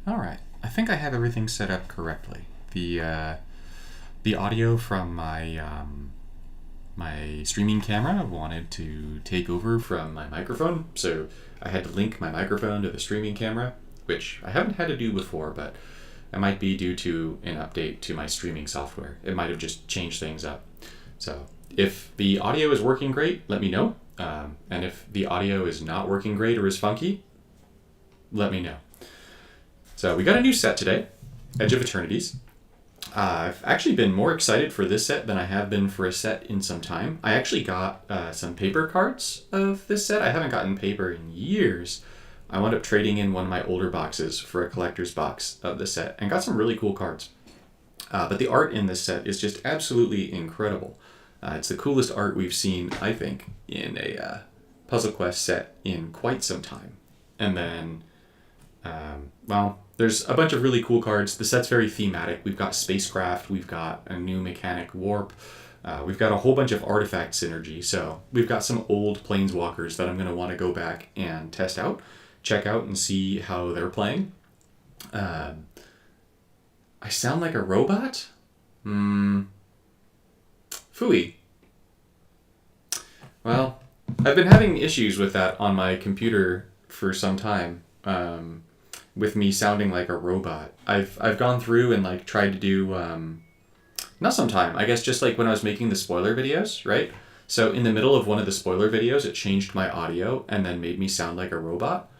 All right. I think I have everything set up correctly. The audio from my streaming camera wanted to take over from my microphone, so I had to link my microphone to the streaming camera, which I haven't had to do before, but it might be due to an update to my streaming software. It might have just changed things up. So if the audio is working great, let me know. And if the audio is not working great or is funky, let me know. So we got a new set today, Edge of Eternities. I've actually been more excited for this set than I have been for a set in some time. I actually got some paper cards of this set. I haven't gotten paper in years. I wound up trading in one of my older boxes for a collector's box of the set and got some really cool cards. But the art in this set is just absolutely incredible. It's the coolest art we've seen, I think, in a Puzzle Quest set in quite some time. And then, there's a bunch of really cool cards. The set's very thematic. We've got spacecraft, we've got a new mechanic warp, we've got a whole bunch of artifact synergy. So we've got some old planeswalkers that I'm going to want to go back and test out, check out, and see how they're playing. I sound like a robot? Phooey. Well, I've been having issues with that on my computer for some time. With me sounding like a robot. I've gone through and tried to do not sometime, I guess just when I was making the spoiler videos, right? So in the middle of one of the spoiler videos, it changed my audio and then made me sound like a robot.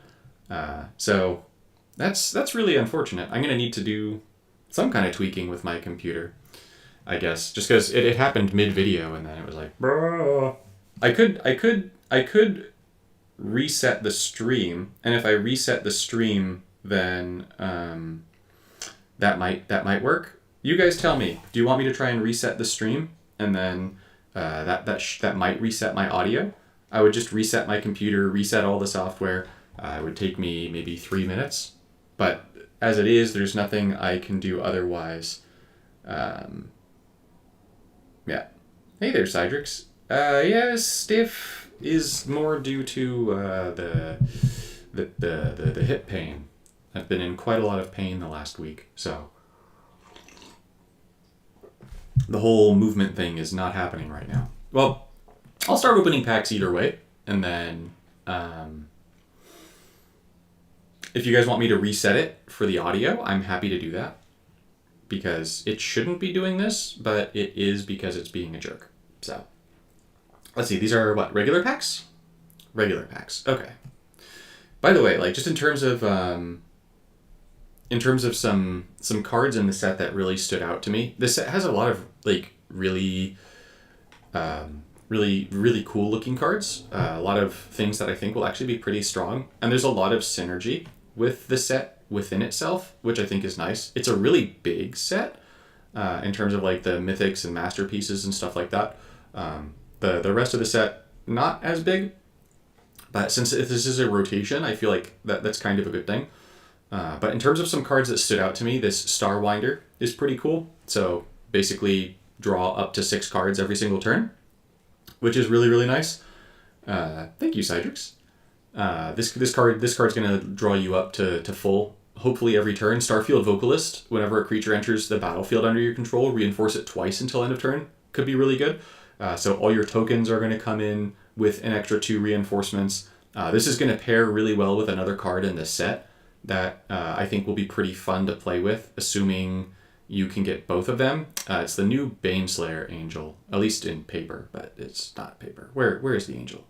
So that's really unfortunate. I'm gonna need to do some kind of tweaking with my computer, I guess, just because it happened mid-video and then it was like, bruh. I could reset the stream, and if I reset the stream, then that might work. You guys tell me. Do you want me to try and reset the stream, and then that might reset my audio? I would just reset my computer, reset all the software. It would take me maybe 3 minutes, but as it is, there's nothing I can do otherwise. Yeah. Hey there, Cydrix. Yeah, stiff is more due to the hip pain. I've been in quite a lot of pain the last week, so the whole movement thing is not happening right now. Well, I'll start opening packs either way, and then if you guys want me to reset it for the audio, I'm happy to do that, because it shouldn't be doing this, but it is because it's being a jerk. So let's see, these are what, regular packs? Regular packs, okay. By the way, just in terms of some cards in the set that really stood out to me, this set has a lot of really cool looking cards. A lot of things that I think will actually be pretty strong, and there's a lot of synergy with the set within itself, which I think is nice. It's a really big set in terms of the mythics and masterpieces and stuff like that. The rest of the set, not as big, but since this is a rotation, I feel like that's kind of a good thing. But in terms of some cards that stood out to me, this Starwinder is pretty cool. So basically draw up to 6 cards every single turn, which is really, really nice. Thank you, Cydrix. This card's going to draw you up to full, hopefully every turn. Starfield Vocalist, whenever a creature enters the battlefield under your control, reinforce it twice until end of turn. Could be really good. So all your tokens are going to come in with an extra 2 reinforcements. This is going to pair really well with another card in this set that I think will be pretty fun to play with, assuming you can get both of them. It's the new Baneslayer Angel, at least in paper, but it's not paper. Where is the angel?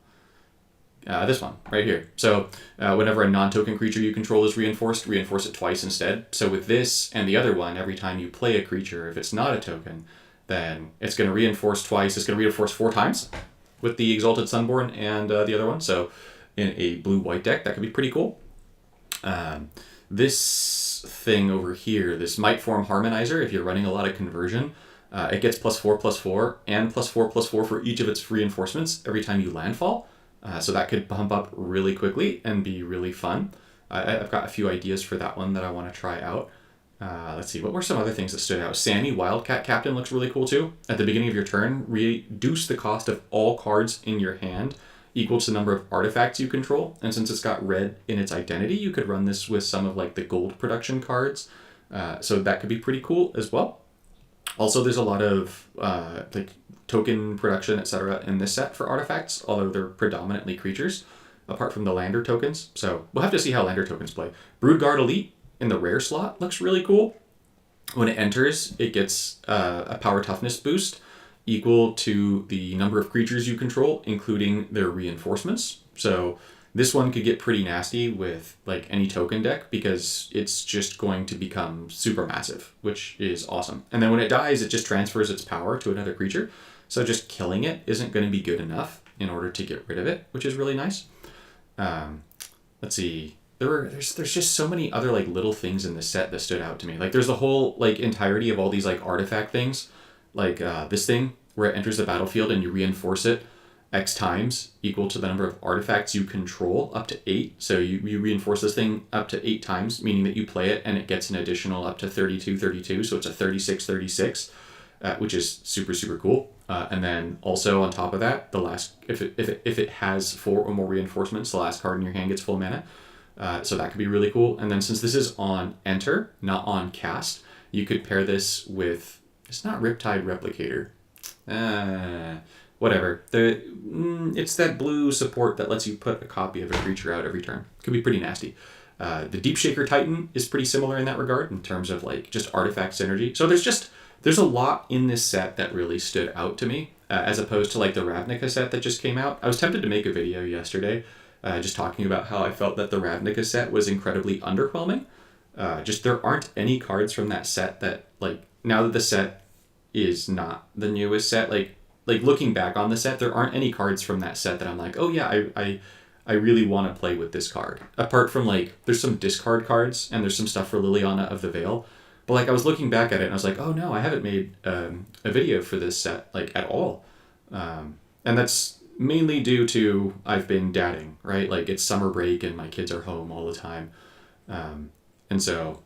This one, right here. So whenever a non-token creature you control is reinforce it twice instead. So with this and the other one, every time you play a creature, if it's not a token, then it's going to reinforce twice. It's going to reinforce 4 times with the Exalted Sunborn and the other one. So in a blue-white deck, that could be pretty cool. This thing over here, this Mightform Harmonizer, if you're running a lot of conversion, it gets +4/+4 and +4/+4 for each of its reinforcements every time you landfall. So that could bump up really quickly and be really fun. I've got a few ideas for that one that I want to try out. Let's see, what were some other things that stood out? Sammy, Wildcat Captain, looks really cool too. At the beginning of your turn, reduce the cost of all cards in your hand equal to the number of artifacts you control. And since it's got red in its identity, you could run this with some of like the gold production cards. So that could be pretty cool as well. Also, there's a lot of like token production, etc. in this set for artifacts, although they're predominantly creatures, apart from the lander tokens. So we'll have to see how lander tokens play. Broodguard Elite in the rare slot looks really cool. When it enters, it gets a power toughness boost equal to the number of creatures you control, including their reinforcements. So this one could get pretty nasty with like any token deck because it's just going to become super massive, which is awesome. And then when it dies, it just transfers its power to another creature. So just killing it isn't going to be good enough in order to get rid of it, which is really nice. Let's see. There's just so many other like little things in this set that stood out to me. Like there's the whole like entirety of all these like artifact things, like this thing where it enters the battlefield and you reinforce it X times equal to the number of artifacts you control up to 8. So you reinforce this thing up to 8 times, meaning that you play it and it gets an additional up to 32. So it's a 36, which is super, super cool. And then also on top of that, the last if it has 4 or more reinforcements, the last card in your hand gets full mana. So that could be really cool. And then since this is on enter, not on cast, you could pair this with, it's not Riptide Replicator. Whatever. It's that blue support that lets you put a copy of a creature out every turn. Could be pretty nasty. The Deep Shaker Titan is pretty similar in that regard in terms of like just artifact synergy. So there's a lot in this set that really stood out to me, as opposed to like the Ravnica set that just came out. I was tempted to make a video yesterday just talking about how I felt that the Ravnica set was incredibly underwhelming. Just there aren't any cards from that set that, like, now that the set is not the newest set, like looking back on the set, there aren't any cards from that set that I'm like, oh yeah, I really want to play with this card. Apart from like, there's some discard cards and there's some stuff for Liliana of the Veil. But like I was looking back at it and I was like, oh no, I haven't made a video for this set like at all. And that's mainly due to I've been dadding, right? Like it's summer break and my kids are home all the time. And so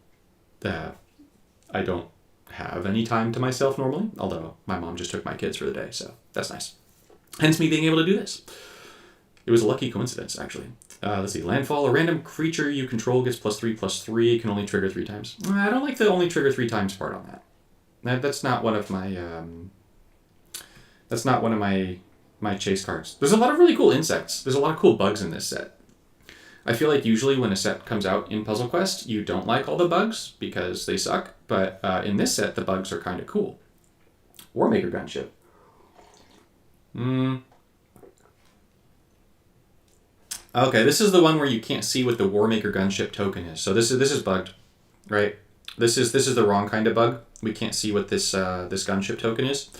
I don't have any time to myself normally, although my mom just took my kids for the day, so that's nice. Hence me being able to do this. It was a lucky coincidence, actually. Let's see. Landfall. A random creature you control gets +3/+3. Can only trigger 3 times. I don't like the only trigger 3 times part on that. That's not one of my... that's not one of my chase cards. There's a lot of really cool insects. There's a lot of cool bugs in this set. I feel like usually when a set comes out in Puzzle Quest, you don't like all the bugs because they suck. But in this set, the bugs are kind of cool. Warmaker Gunship. Okay, this is the one where you can't see what the Warmaker Gunship token is. So this is bugged, right? This is the wrong kind of bug. We can't see what this gunship token is.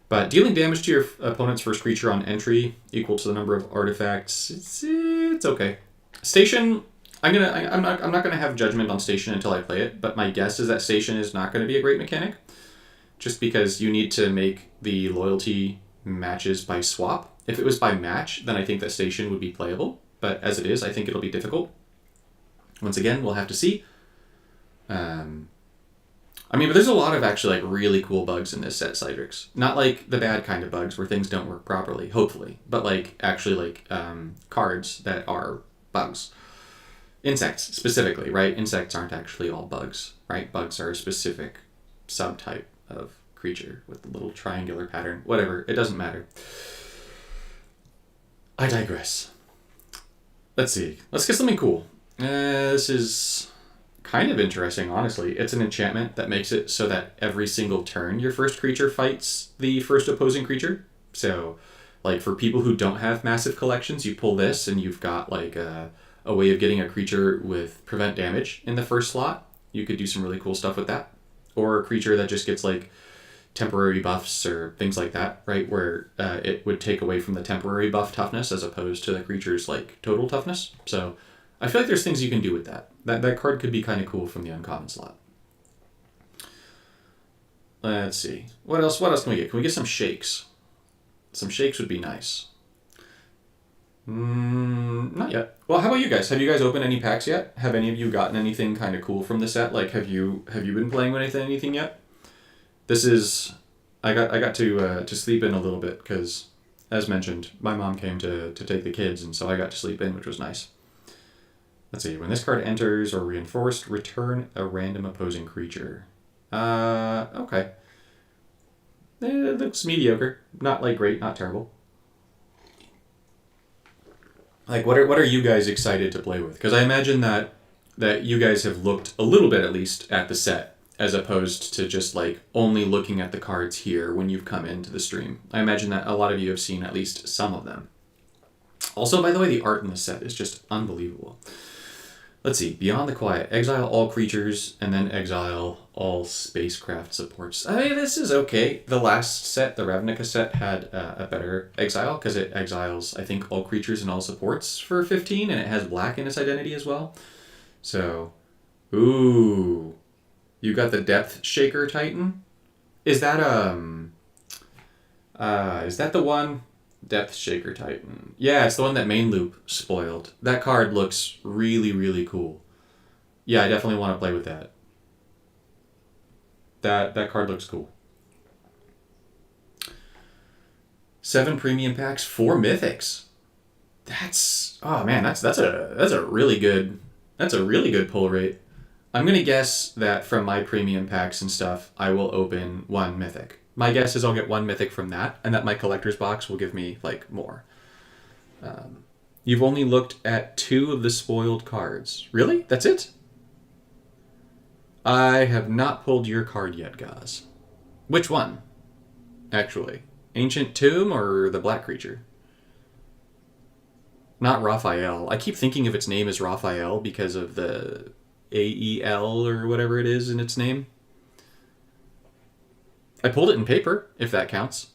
But dealing damage to your opponent's first creature on entry equal to the number of artifacts. It's okay. Station. I'm not gonna have judgment on Station until I play it. But my guess is that Station is not going to be a great mechanic, just because you need to make the loyalty matches by swap. If it was by match, then I think that Station would be playable. But as it is, I think it'll be difficult. Once again, we'll have to see. But there's a lot of actually like really cool bugs in this set, Cydrix. Not like the bad kind of bugs where things don't work properly, hopefully, but like actually like cards that are bugs. Insects specifically, right? Insects aren't actually all bugs, right? Bugs are a specific subtype of creature with a little triangular pattern. Whatever, it doesn't matter. I digress. Let's see. Let's get something cool. This is kind of interesting, honestly. It's an enchantment that makes it so that every single turn your first creature fights the first opposing creature. So, like, for people who don't have massive collections, you pull this and you've got, like, a way of getting a creature with prevent damage in the first slot. You could do some really cool stuff with that. Or a creature that just gets, like, temporary buffs or things like that, right? Where it would take away from the temporary buff toughness as opposed to the creature's, like, total toughness. So I feel like there's things you can do with that. That card could be kind of cool from the uncommon slot. Let's see. What else can we get? Can we get some shakes? Some shakes would be nice. Not yet. Well, how about you guys? Have you guys opened any packs yet? Have any of you gotten anything kind of cool from the set? Like, have you been playing with anything yet? This is... I got to sleep in a little bit because as mentioned, my mom came to take the kids, and so I got to sleep in, which was nice. Let's see. When this card enters or reinforced, return a random opposing creature. Okay. It looks mediocre. Not like great, not terrible. Like, what are you guys excited to play with? Because I imagine that you guys have looked a little bit at least at the set, as opposed to just like only looking at the cards here when you've come into the stream. I imagine that a lot of you have seen at least some of them. Also, by the way, the art in the set is just unbelievable. Let's see. Beyond the Quiet. Exile all creatures, and then exile all spacecraft supports. I mean, this is okay. The last set, the Ravnica set, had a better exile, because it exiles, I think, all creatures and all supports for 15, and it has black in its identity as well. So, ooh. You got the Depth Shaker Titan? Is that the one? Depth Shaker Titan. Yeah, it's the one that main loop spoiled. That card looks really, really cool. Yeah, I definitely want to play with that. That card looks cool. 7 premium packs, 4 mythics. That's a really good pull rate. I'm gonna guess that from my premium packs and stuff, I will open 1 mythic. My guess is I'll get 1 mythic from that, and that my collector's box will give me, like, more. You've only looked at 2 of the spoiled cards. Really? That's it? I have not pulled your card yet, Gaz. Which one? Actually. Ancient Tomb or the Black Creature? Not Raphael. I keep thinking of its name as Raphael because of the AEL or whatever it is in its name. I pulled it in paper, if that counts.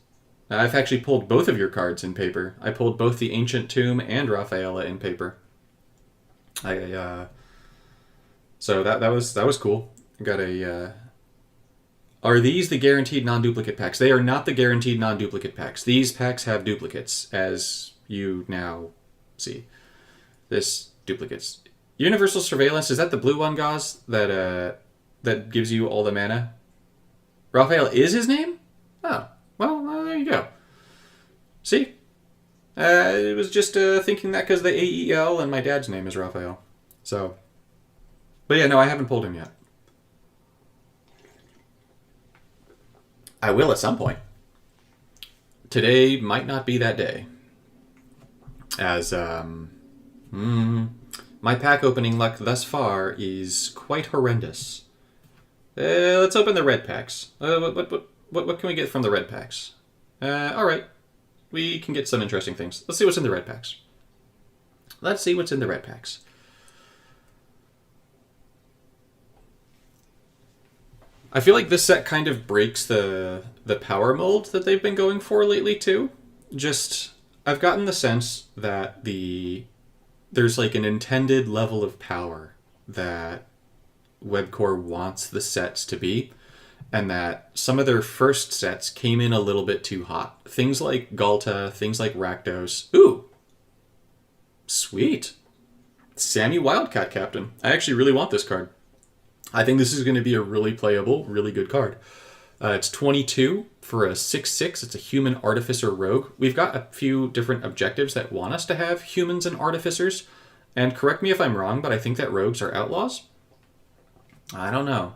I've actually pulled both of your cards in paper. I pulled both the Ancient Tomb and Raphaela in paper. So that was cool. I got a. Are these the guaranteed non-duplicate packs? They are not the guaranteed non-duplicate packs. These packs have duplicates, as you now see. This duplicates. Universal Surveillance, is that the blue one, Gauze? That gives you all the mana? Raphael is his name? Oh, well, there you go. See? It was just thinking that because the AEL and my dad's name is Raphael. So, but yeah, no, I haven't pulled him yet. I will at some point. Today might not be that day. As, my pack opening luck thus far is quite horrendous. Let's open the red packs. What can we get from the red packs? All right. We can get some interesting things. Let's see what's in the red packs. I feel like this set kind of breaks the power mold that they've been going for lately, too. Just, I've gotten the sense that there's like an intended level of power that Webcore wants the sets to be, and that some of their first sets came in a little bit too hot. Things like Galta, things like Rakdos. Ooh! Sweet! Sammy Wildcat Captain. I actually really want this card. I think this is going to be a really playable, really good card. It's 22 for a 6/6. It's a human artificer rogue. We've got a few different objectives that want us to have humans and artificers. And correct me if I'm wrong, but I think that rogues are outlaws. I don't know.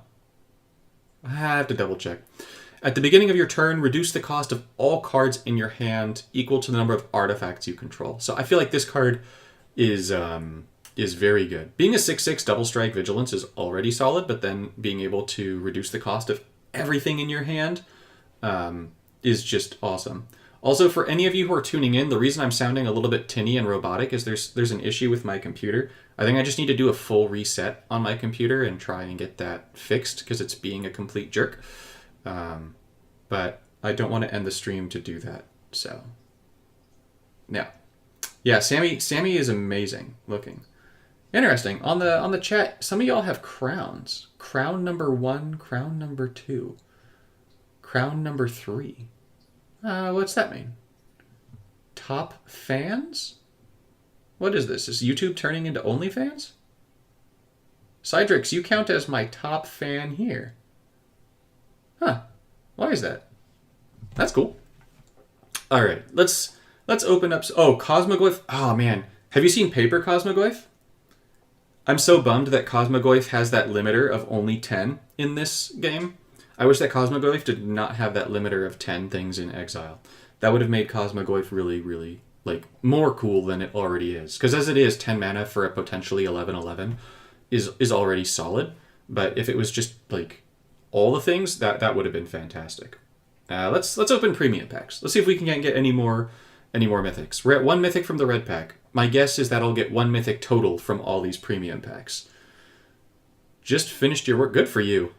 I have to double check. At the beginning of your turn, reduce the cost of all cards in your hand equal to the number of artifacts you control. So I feel like this card is very good. Being a 6/6 double strike vigilance is already solid, but then being able to reduce the cost of everything in your hand is just awesome. Also, for any of you who are tuning in, the reason I'm sounding a little bit tinny and robotic is there's an issue with my computer. I think I just need to do a full reset on my computer and try and get that fixed because it's being a complete jerk. But I don't want to end the stream to do that. So, yeah, Sammy is amazing looking. Interesting. On the chat, some of y'all have crowns. Crown number 1, crown number 2, crown number 3. What's that mean? Top fans? What is this? Is YouTube turning into OnlyFans? Cydrix, you count as my top fan here. Huh. Why is that? That's cool. All right, let's Let's open up... Oh, Cosmoglyph. Oh, man. Have you seen Paper Cosmoglyph? I'm so bummed that Cosmoglyph has that limiter of only 10 in this game. I wish that Cosmoglyph did not have that limiter of 10 things in Exile. That would have made Cosmoglyph really, really, like, more cool than it already is. Because as it is, 10 mana for a potentially 11/11 is already solid. But if it was just, like, all the things, that would have been fantastic. Let's open premium packs. Let's see if we can get any more mythics. We're at 1 mythic from the red pack. My guess is that I'll get 1 mythic total from all these premium packs. Just finished your work. Good for you.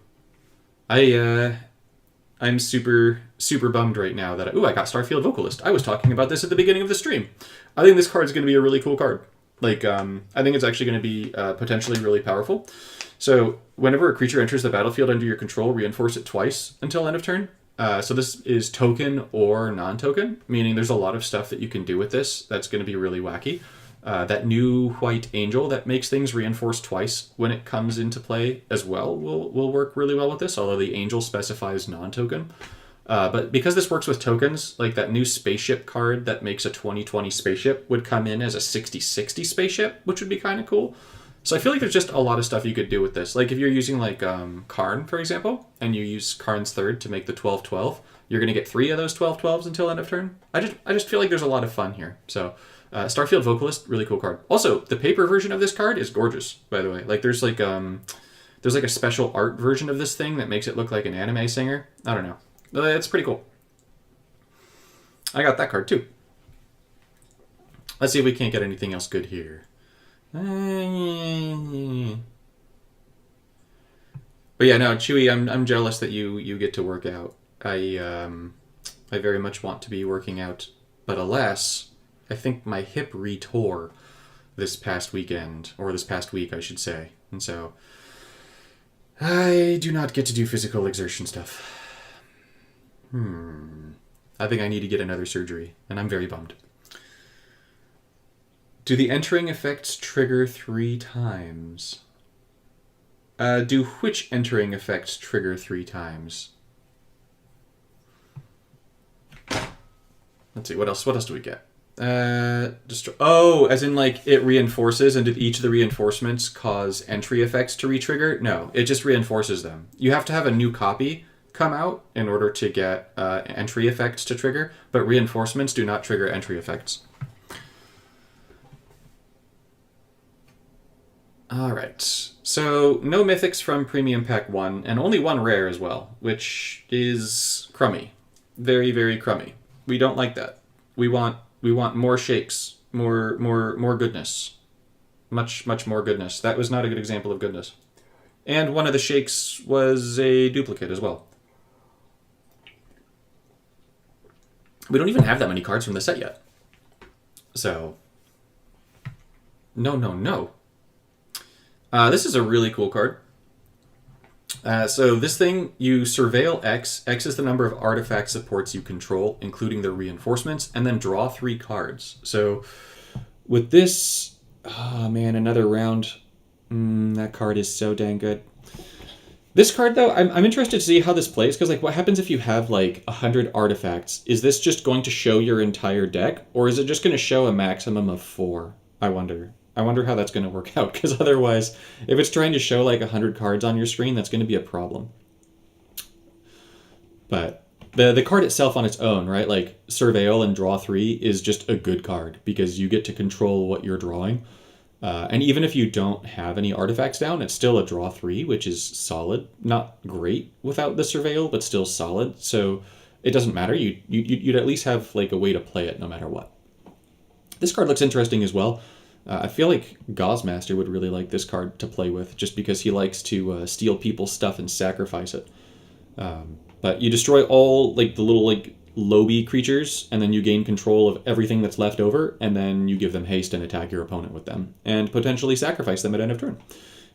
I'm super bummed right now that I got Starfield Vocalist. I was talking about this at the beginning of the stream. I think this card's going to be a really cool card. Like, I think it's actually going to be potentially really powerful. So whenever a creature enters the battlefield under your control, reinforce it twice until end of turn. So this is token or non-token, meaning there's a lot of stuff that you can do with this that's going to be really wacky. That new white angel that makes things reinforce twice when it comes into play as well will work really well with this, although the angel specifies non-token. But because this works with tokens, like that new spaceship card that makes a 20/20 spaceship would come in as a 60/60 spaceship, which would be kind of cool. So I feel like there's just a lot of stuff you could do with this. Like if you're using like Karn, for example, and you use Karn's third to make the 12/12, you're going to get 3 of those 12/12s until end of turn. I just feel like there's a lot of fun here. So Starfield Vocalist, really cool card. Also, the paper version of this card is gorgeous, by the way. Like there's like a special art version of this thing that makes it look like an anime singer. I don't know. It's pretty cool. I got that card too. Let's see if we can't get anything else good here. But yeah, no, Chewy, I'm jealous that you get to work out. I very much want to be working out, but alas, I think my hip retore this past weekend, or this past week, I should say. And so I do not get to do physical exertion stuff. I think I need to get another surgery, and I'm very bummed. Do the entering effects trigger 3 times? Do which entering effects trigger 3 times? Let's see, what else do we get? As in like it reinforces, and did each of the reinforcements cause entry effects to re-trigger? No, it just reinforces them. You have to have a new copy come out in order to get entry effects to trigger, but reinforcements do not trigger entry effects. Alright, so no mythics from Premium Pack 1, and only 1 rare as well, which is crummy. Very, very crummy. We don't like that. We want more shakes, more goodness. Much more goodness. That was not a good example of goodness. And one of the shakes was a duplicate as well. We don't even have that many cards from the set yet. So, no. This is a really cool card. So this thing, you surveil X. X is the number of artifact supports you control, including their reinforcements, and then draw 3 cards. So with this, another round. That card is so dang good. This card, though, I'm interested to see how this plays, because like, what happens if you have like 100 artifacts? Is this just going to show your entire deck, or is it just going to show a maximum of 4? I wonder how that's going to work out, because otherwise, if it's trying to show like 100 cards on your screen, that's going to be a problem. But the card itself on its own, right, like Surveil and Draw 3 is just a good card, because you get to control what you're drawing. And even if you don't have any artifacts down, it's still a Draw 3, which is solid. Not great without the Surveil, but still solid. So it doesn't matter. You'd at least have like a way to play it no matter what. This card looks interesting as well. I feel like Gaussmaster would really like this card to play with, just because he likes to steal people's stuff and sacrifice it. But you destroy all like the little like Lobby creatures, and then you gain control of everything that's left over, and then you give them haste and attack your opponent with them, and potentially sacrifice them at end of turn,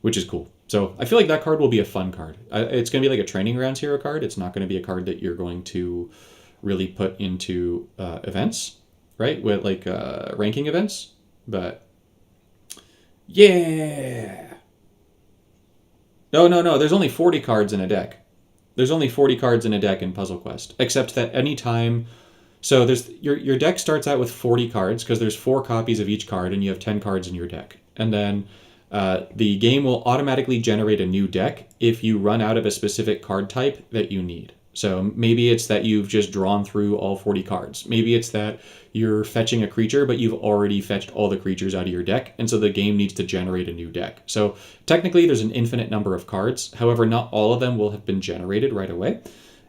which is cool. So I feel like that card will be a fun card. It's going to be like a Training Grounds hero card. It's not going to be a card that you're going to really put into events, right? With like ranking events, but yeah. No. There's only 40 cards in a deck. There's only 40 cards in a deck in Puzzle Quest, except that anytime So there's your deck starts out with 40 cards because there's 4 copies of each card, and you have 10 cards in your deck. And then the game will automatically generate a new deck if you run out of a specific card type that you need. So maybe it's that you've just drawn through all 40 cards. Maybe it's that you're fetching a creature, but you've already fetched all the creatures out of your deck, and so the game needs to generate a new deck. So technically there's an infinite number of cards. However, not all of them will have been generated right away.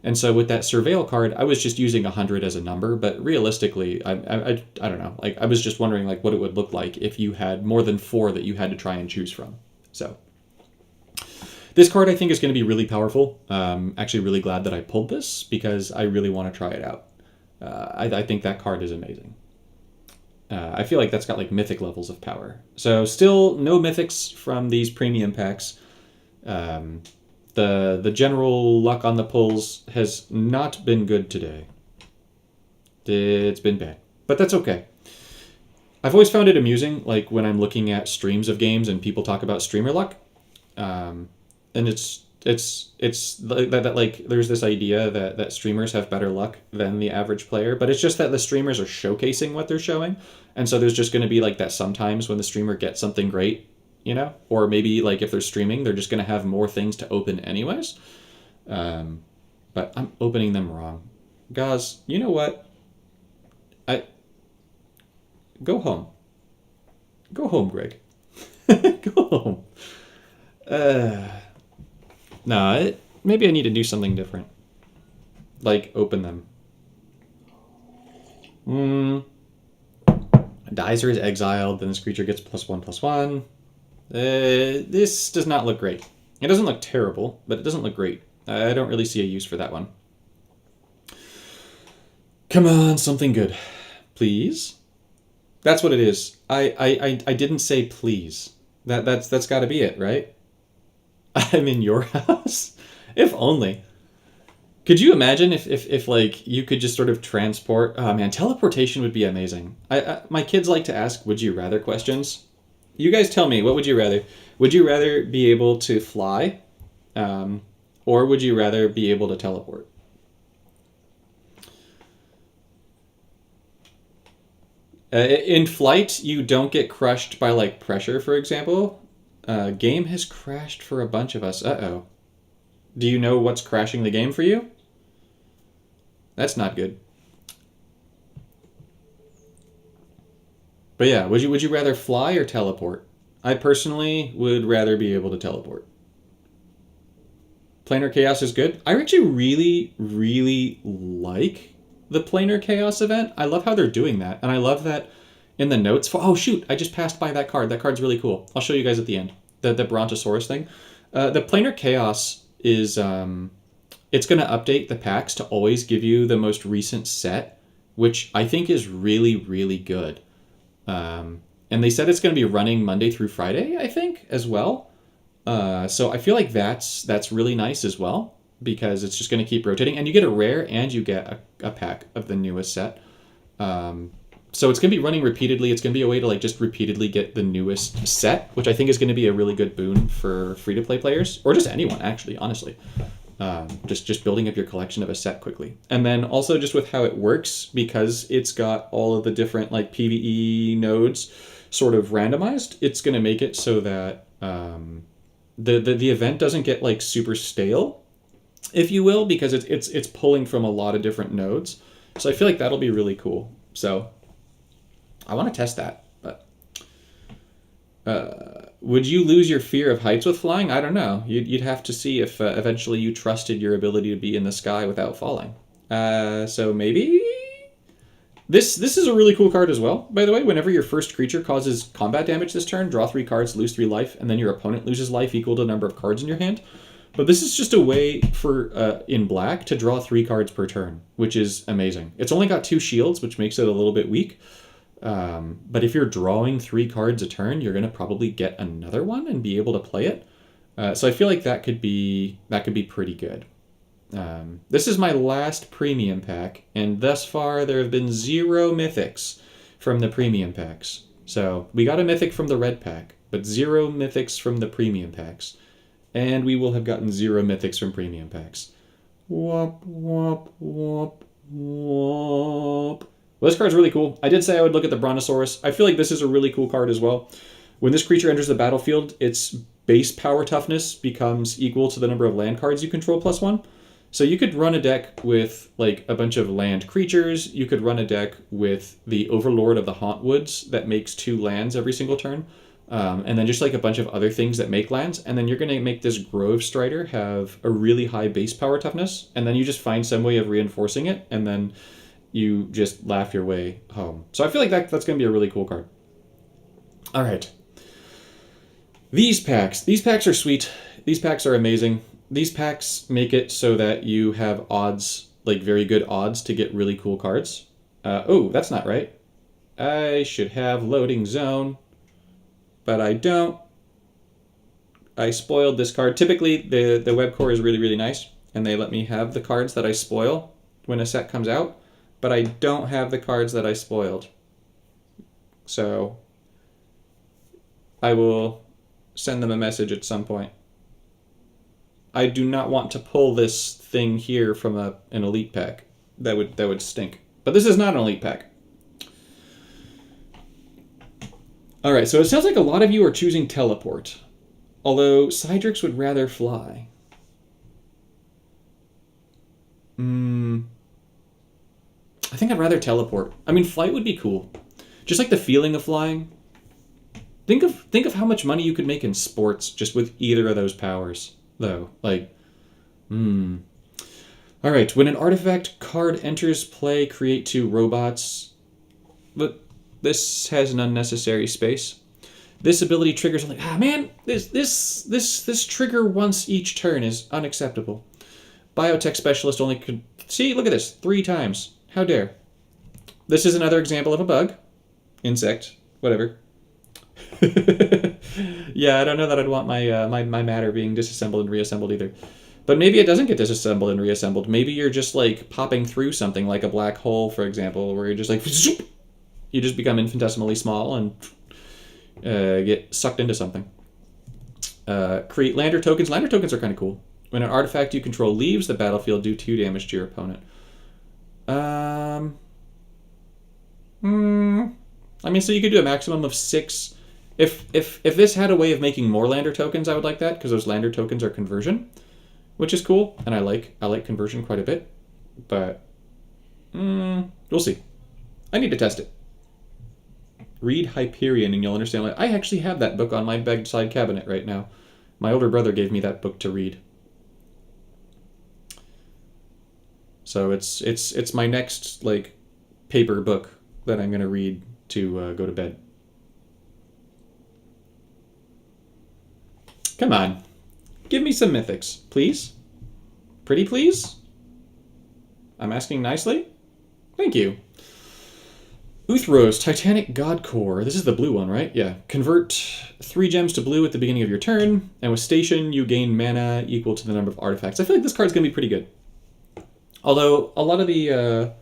And so with that Surveil card, I was just using 100 as a number, but realistically, I don't know. Like, I was just wondering like what it would look like if you had more than 4 that you had to try and choose from. So this card I think is going to be really powerful. Actually really glad that I pulled this because I really want to try it out. I think that card is amazing. I feel like that's got like mythic levels of power. So still no mythics from these premium packs. The general luck on the pulls has not been good today. It's been bad, but that's okay. I've always found it amusing, like when I'm looking at streams of games and people talk about streamer luck, and it's that like there's this idea that streamers have better luck than the average player, but it's just that the streamers are showcasing what they're showing, and so there's just going to be like that sometimes when the streamer gets something great, you know, or maybe like if they're streaming, they're just going to have more things to open anyways. But I'm opening them wrong. Guys, you know what? Go home. Go home, Greg. Go home. Maybe I need to do something different. Like open them. Dies or is exiled, then this creature gets +1/+1. This does not look great. It doesn't look terrible, but it doesn't look great. I don't really see a use for that one. Come on, something good. Please? That's what it is. I didn't say please. That's got to be it, right? I'm in your house? If only. Could you imagine if like you could just sort of transport? Oh man, teleportation would be amazing. My kids like to ask would you rather questions. You guys tell me, what would you rather? Would you rather be able to fly, or would you rather be able to teleport? In flight, you don't get crushed by like pressure, for example. Game has crashed for a bunch of us. Uh-oh. Do you know what's crashing the game for you? That's not good. But yeah, would you rather fly or teleport? I personally would rather be able to teleport. Planar Chaos is good. I actually really, really like the Planar Chaos event. I love how they're doing that. And I love that in the notes for... Oh, shoot. I just passed by that card. That card's really cool. I'll show you guys at the end. The Brontosaurus thing. The Planar Chaos is... it's going to update the packs to always give you the most recent set, which I think is really, really good. And they said it's going to be running Monday through Friday, I think, as well. So I feel like that's really nice as well, because it's just going to keep rotating. And you get a rare and you get a pack of the newest set. So it's going to be running repeatedly. It's going to be a way to like just repeatedly get the newest set, which I think is going to be a really good boon for free-to-play players, or just anyone, actually, honestly. Just building up your collection of a set quickly. And then also just with how it works, because it's got all of the different like PvE nodes sort of randomized, it's going to make it so that the event doesn't get like super stale, if you will, because it's pulling from a lot of different nodes. So I feel like that'll be really cool. So I want to test that. But would you lose your fear of heights with flying? I don't know. You'd have to see if eventually you trusted your ability to be in the sky without falling. So maybe... This is a really cool card as well, by the way. Whenever your first creature causes combat damage this turn, draw 3 cards, lose 3 life, and then your opponent loses life equal to the number of cards in your hand. But this is just a way for, in black, to draw 3 cards per turn, which is amazing. It's only got 2 shields, which makes it a little bit weak. But if you're drawing 3 cards a turn, you're going to probably get another one and be able to play it. So I feel like that could be pretty good. This is my last premium pack, and thus far there have been 0 mythics from the premium packs. So we got a mythic from the red pack, but 0 mythics from the premium packs. And we will have gotten 0 mythics from premium packs. Womp, womp, womp, Whoop. Well, this card's really cool. I did say I would look at the Brontosaurus. I feel like this is a really cool card as well. When this creature enters the battlefield, its base power toughness becomes equal to the number of land cards you control +1. So you could run a deck with like a bunch of land creatures. You could run a deck with the Overlord of the Hauntwoods that makes 2 lands every single turn. And then just like a bunch of other things that make lands. And then you're going to make this Grove Strider have a really high base power toughness. And then you just find some way of reinforcing it. And then you just laugh your way home. So I feel like that's going to be a really cool card. All right. These packs are sweet. These packs are amazing. These packs make it so that you have odds, like very good odds to get really cool cards. Oh, that's not right. I should have loading zone, but I don't. I spoiled this card. Typically, the web core is really, really nice, and they let me have the cards that I spoil when a set comes out, but I don't have the cards that I spoiled. So I will send them a message at some point. I do not want to pull this thing here from an elite pack. That would stink. But this is not an elite pack. All right, so it sounds like a lot of you are choosing teleport, although Cydrix would rather fly. I think I'd rather teleport. I mean, flight would be cool. Just like the feeling of flying. Think of how much money you could make in sports just with either of those powers, though. Like, All right, when an artifact card enters play, create 2 robots. But this has an unnecessary space. This ability triggers like, man, this trigger once each turn is unacceptable. Biotech specialist only could see. Look at this, 3 times. How dare? This is another example of a bug, insect, whatever. Yeah, I don't know that I'd want my matter being disassembled and reassembled either. But maybe it doesn't get disassembled and reassembled. Maybe you're just like popping through something like a black hole, for example, where you're just like, zoop! You just become infinitesimally small and get sucked into something. Create lander tokens. Lander tokens are kind of cool. When an artifact you control leaves the battlefield, do 2 damage to your opponent. I mean, so you could do a maximum of 6. If this had a way of making more lander tokens, I would like that, because those lander tokens are conversion, which is cool, and I like conversion quite a bit. But we'll see. I need to test it. Read Hyperion, and you'll understand. I actually have that book on my bedside cabinet right now. My older brother gave me that book to read. So it's my next like paper book that I'm gonna read to go to bed. Come on, give me some mythics, please. Pretty please. I'm asking nicely. Thank you. Uthros, Titanic God Core. This is the blue one, right? Yeah. Convert 3 gems to blue at the beginning of your turn, and with Station, you gain mana equal to the number of artifacts. I feel like this card's gonna be pretty good. Although a lot of the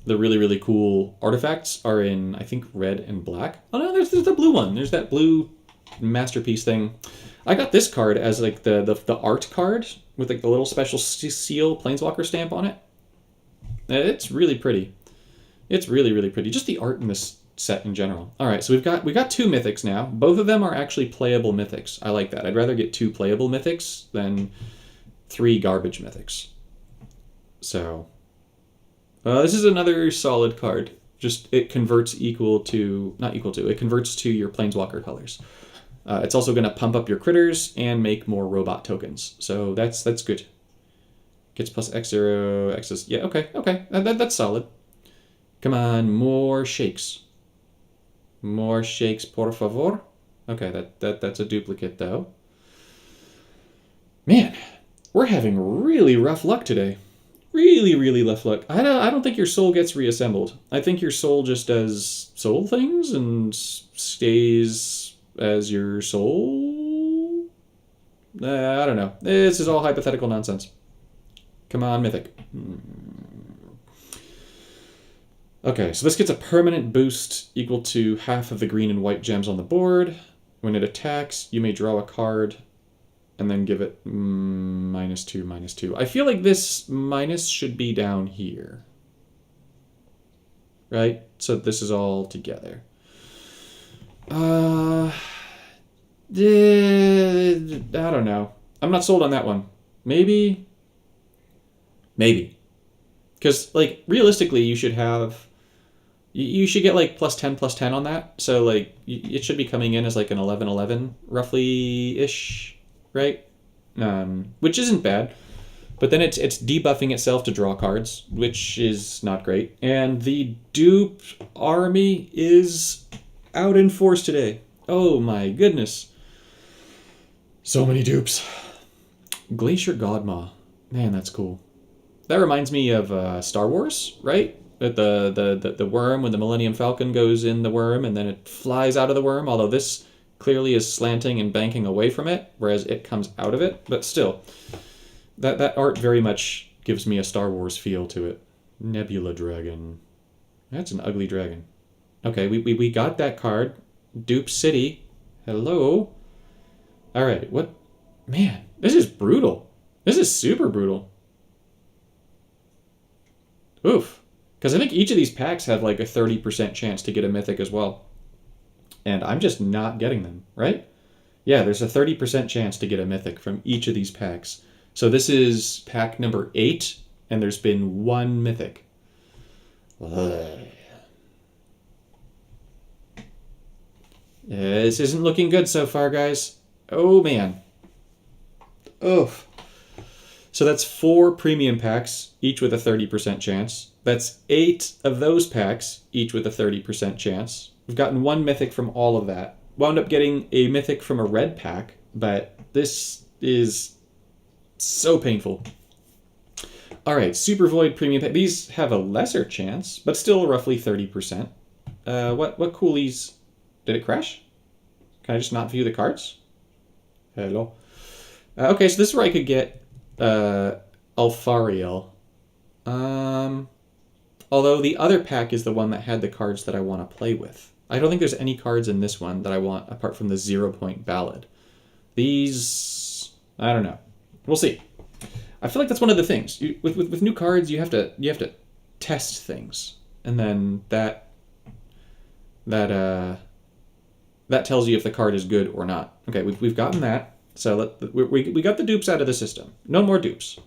really, really cool artifacts are in, I think, red and black. Oh no, there's the blue one. There's that blue masterpiece thing. I got this card as like the art card with like the little special seal planeswalker stamp on it. It's really pretty. It's really, really pretty. Just the art in this set in general. All right, so we got 2 mythics now. Both of them are actually playable mythics. I like that. I'd rather get 2 playable mythics than 3 garbage mythics. So this is another solid card. Just it converts it converts to your planeswalker colors. It's also going to pump up your critters and make more robot tokens. So that's good. Gets plus X0, X's. Yeah, okay. That's solid. Come on, more shakes. More shakes, por favor. Okay, that's a duplicate, though. Man, we're having really rough luck today. Really, really rough luck. I don't think your soul gets reassembled. I think your soul just does soul things and stays as your soul. I don't know. This is all hypothetical nonsense. Come on, Mythic. Okay, so this gets a permanent boost equal to half of the green and white gems on the board. When it attacks, you may draw a card and then give it -2, -2. I feel like this minus should be down here. Right? So this is all together. I don't know. I'm not sold on that one. Maybe. Because, like, realistically, you should have... You should get, like, +10 on that. So, like, it should be coming in as, like, an 11-11, roughly-ish, right? Which isn't bad. But then it's debuffing itself to draw cards, which is not great. And the dupe army is out in force today. Oh my goodness. So many dupes. Glacier Godmaw. Man, that's cool. That reminds me of Star Wars, right? That the worm, when the Millennium Falcon goes in the worm and then it flies out of the worm, although this clearly is slanting and banking away from it, whereas it comes out of it. But still, that art very much gives me a Star Wars feel to it. Nebula Dragon. That's an ugly dragon. Okay, we got that card. Dupe City. Hello. All right, what? Man, this is brutal. This is super brutal. Oof. Because I think each of these packs have like a 30% chance to get a mythic as well. And I'm just not getting them, right? Yeah, there's a 30% chance to get a mythic from each of these packs. So this is pack number 8, and there's been 1 mythic. This isn't looking good so far, guys. Oh, man. Oof. So that's 4 premium packs, each with a 30% chance. That's 8 of those packs, each with a 30% chance. We've gotten 1 mythic from all of that. Wound up getting a mythic from a red pack, but this is so painful. All right, Super Void premium pack. These have a lesser chance, but still roughly 30%. What coolies? Did it crash? Can I just not view the cards? Hello. Okay, so this is where I could get Alfariel. Although the other pack is the one that had the cards that I want to play with. I don't think there's any cards in this one that I want apart from the 0-point ballad. These, I don't know. We'll see. I feel like that's one of the things. With new cards, you have to test things, and then that tells you if the card is good or not. Okay, we've gotten that. So we got the dupes out of the system. No more dupes.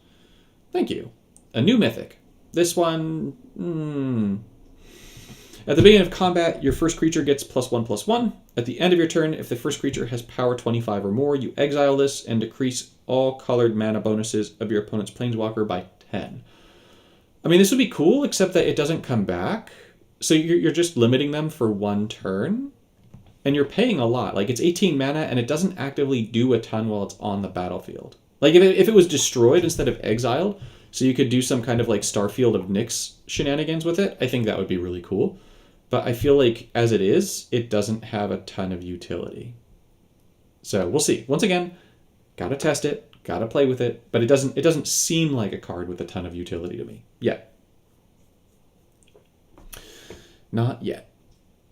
Thank you. A new mythic. This one... At the beginning of combat, your first creature gets +1/+1. At the end of your turn, if the first creature has power 25 or more, you exile this and decrease all colored mana bonuses of your opponent's planeswalker by 10. I mean, this would be cool, except that it doesn't come back. So you're just limiting them for 1 turn. And you're paying a lot. Like, it's 18 mana, and it doesn't actively do a ton while it's on the battlefield. Like, if it was destroyed instead of exiled, so you could do some kind of, like, Starfield of Nyx shenanigans with it, I think that would be really cool. But I feel like, as it is, it doesn't have a ton of utility. So, we'll see. Once again, gotta test it, gotta play with it, but it doesn't seem like a card with a ton of utility to me. Yet. Not yet.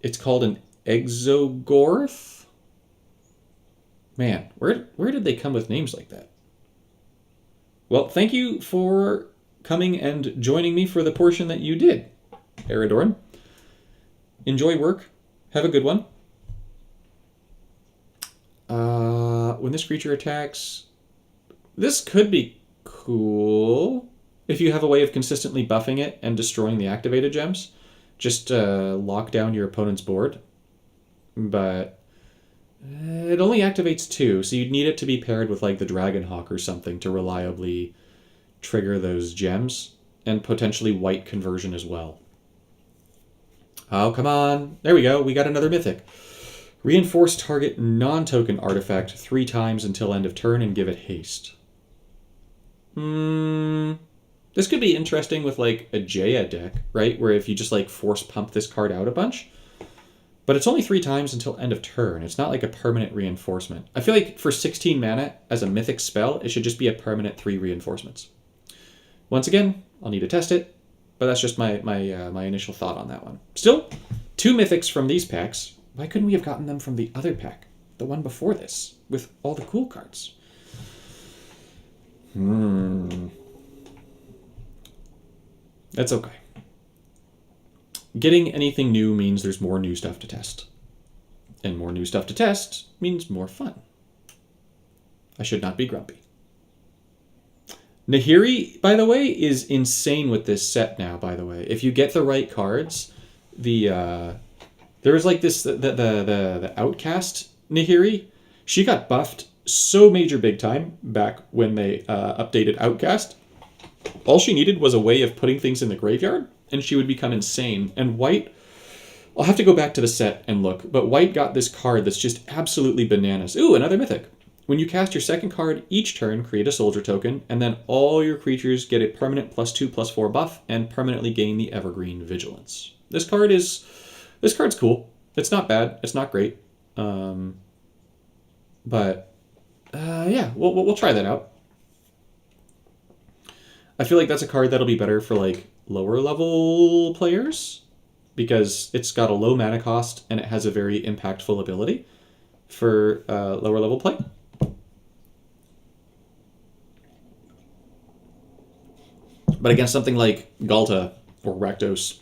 It's called an Exogorth? Man, where did they come with names like that? Well, thank you for coming and joining me for the portion that you did, Eridorn. Enjoy work. Have a good one. When this creature attacks... This could be cool if you have a way of consistently buffing it and destroying the activated gems. Just lock down your opponent's board. But it only activates 2, so you'd need it to be paired with like the Dragonhawk or something to reliably trigger those gems, and potentially white conversion as well. Oh, come on. There we go. We got another mythic. Reinforce target non-token artifact 3 times until end of turn and give it haste. This could be interesting with like a Jaya deck, right? Where if you just like force pump this card out a bunch. But it's only 3 times until end of turn. It's not like a permanent reinforcement. I feel like for 16 mana as a mythic spell, it should just be a permanent 3 reinforcements. Once again, I'll need to test it, but that's just my initial thought on that one. Still, 2 mythics from these packs. Why couldn't we have gotten them from the other pack, the one before this, with all the cool cards? That's okay. Getting anything new means there's more new stuff to test. And more new stuff to test means more fun. I should not be grumpy. Nahiri, by the way, is insane with this set now, by the way. If you get the right cards, there was like this, the Outcast Nahiri, she got buffed so major big time back when they updated Outcast. All she needed was a way of putting things in the graveyard, and she would become insane. And White, I'll have to go back to the set and look, but White got this card that's just absolutely bananas. Ooh, another Mythic. When you cast your second card each turn, create a soldier token, and then all your creatures get a permanent +2/+4 buff and permanently gain the Evergreen Vigilance. This card's cool. It's not bad. It's not great. But yeah, we'll try that out. I feel like that's a card that'll be better for like lower level players because it's got a low mana cost and it has a very impactful ability for lower level play. But against something like Galta or Rakdos,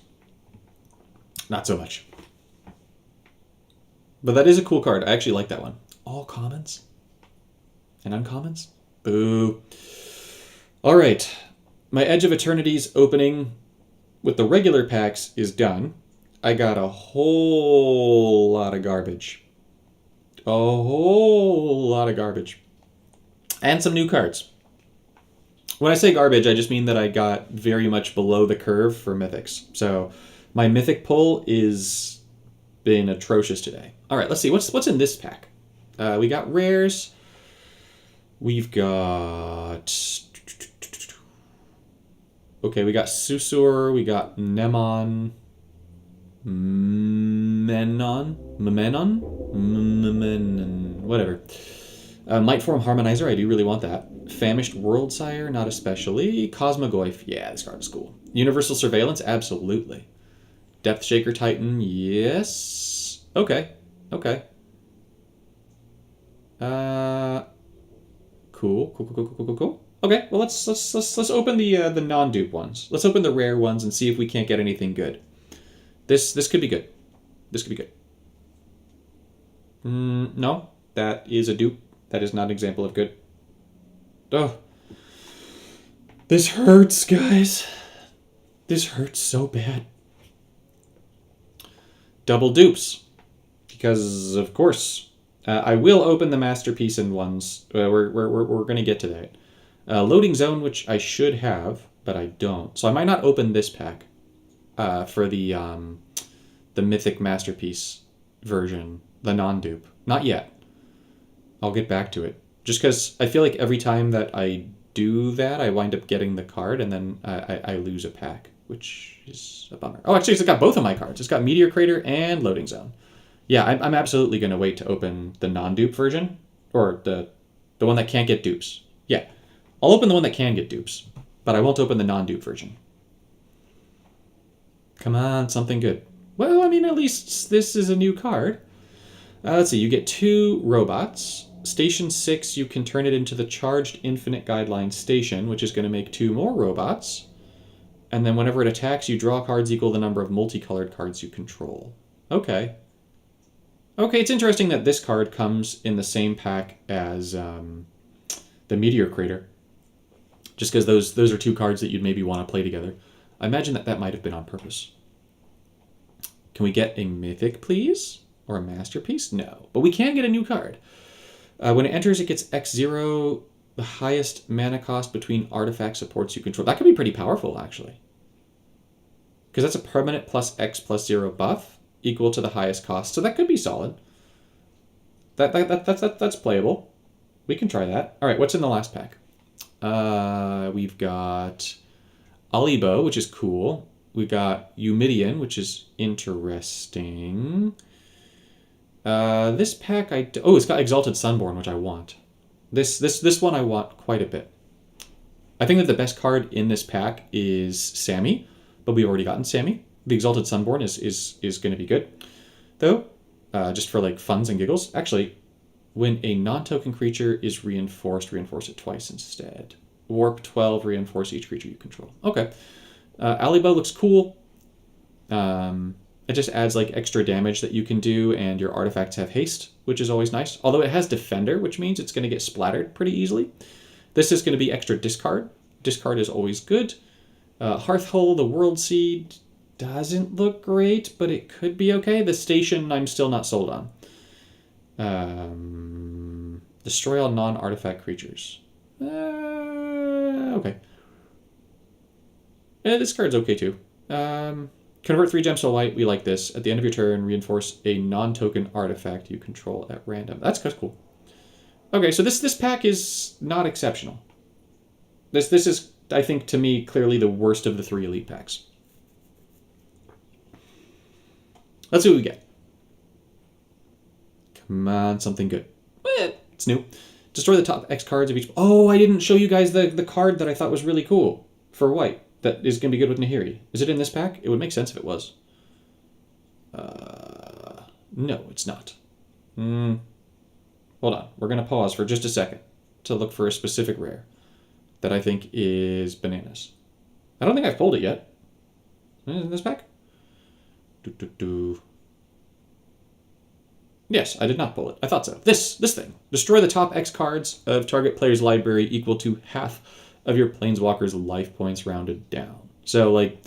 not so much. But that is a cool card. I actually like that one. All commons and uncommons? Boo. All right. My Edge of Eternities opening with the regular packs is done. I got a whole lot of garbage. A whole lot of garbage. And some new cards. When I say garbage, I just mean that I got very much below the curve for Mythics. So my Mythic pull is been atrocious today. All right, let's see. What's in this pack? We got rares. We've got... Okay, we got Susur. We got Nemon. Menon? Whatever. Mightform Harmonizer, I do really want that. Famished Worldsire, not especially. Cosmogoyf, yeah, this card is cool. Universal Surveillance, absolutely. Depth Shaker Titan, yes. Okay. Cool. Okay, well let's open the non-dupe ones. Let's open the rare ones and see if we can't get anything good. This could be good. This could be good. No, that is a dupe. That is not an example of good. Oh. This hurts, guys. This hurts so bad. Double dupes. Because, of course. I will open the Masterpiece in ones. We're going to get to that. Loading Zone, which I should have, but I don't. So I might not open this pack for the Mythic Masterpiece version. The non-dupe. Not yet. I'll get back to it. Just because I feel like every time that I do that, I wind up getting the card, and then I lose a pack, which is a bummer. Oh, actually, it's got both of my cards. It's got Meteor Crater and Loading Zone. Yeah, I'm absolutely going to wait to open the non-dupe version, or the one that can't get dupes. Yeah, I'll open the one that can get dupes, but I won't open the non-dupe version. Come on, something good. Well, I mean, at least this is a new card. Let's see, you get 2 robots. Station 6, you can turn it into the Charged Infinite Guideline Station, which is going to make 2 more robots. And then whenever it attacks, you draw cards equal the number of multicolored cards you control. Okay. Okay, it's interesting that this card comes in the same pack as the Meteor Crater. Just because those are 2 cards that you'd maybe want to play together. I imagine that might have been on purpose. Can we get a Mythic, please? Or a Masterpiece? No. But we can get a new card. When it enters, it gets X0, the highest mana cost between artifact supports you control. That could be pretty powerful, actually. Because that's a permanent +X+0 buff equal to the highest cost. So that could be solid. That's playable. We can try that. All right, what's in the last pack? We've got Alibo, which is cool. We've got Eumidian, which is interesting. This pack, it's got Exalted Sunborn, which I want. This one I want quite a bit. I think that the best card in this pack is Sammy, but we've already gotten Sammy. The Exalted Sunborn is going to be good, though, just for like funs and giggles. Actually, when a non-token creature is reinforced, reinforce it twice instead. Warp 12, reinforce each creature you control. Okay. Alley Bow looks cool. It just adds like extra damage that you can do, and your artifacts have haste, which is always nice. Although it has Defender, which means it's going to get splattered pretty easily. This is going to be extra discard. Discard is always good. Hearthhole, the World Seed, doesn't look great, but it could be okay. The Station, I'm still not sold on. Destroy all non-artifact creatures. Okay. This card's okay too. Convert 3 gems to white. We like this. At the end of your turn, reinforce a non-token artifact you control at random. That's cool. Okay, so this pack is not exceptional. This is, I think, to me, clearly the worst of the 3 elite packs. Let's see what we get. Come on, something good. It's new. Destroy the top X cards of each... Oh, I didn't show you guys the card that I thought was really cool for white. That is going to be good with Nahiri. Is it in this pack? It would make sense if it was. No, it's not. Hold on. We're going to pause for just a second to look for a specific rare that I think is bananas. I don't think I've pulled it yet. Is it in this pack? Yes, I did not pull it. I thought so. This thing. Destroy the top X cards of target player's library equal to half of your Planeswalker's life points rounded down. So, like,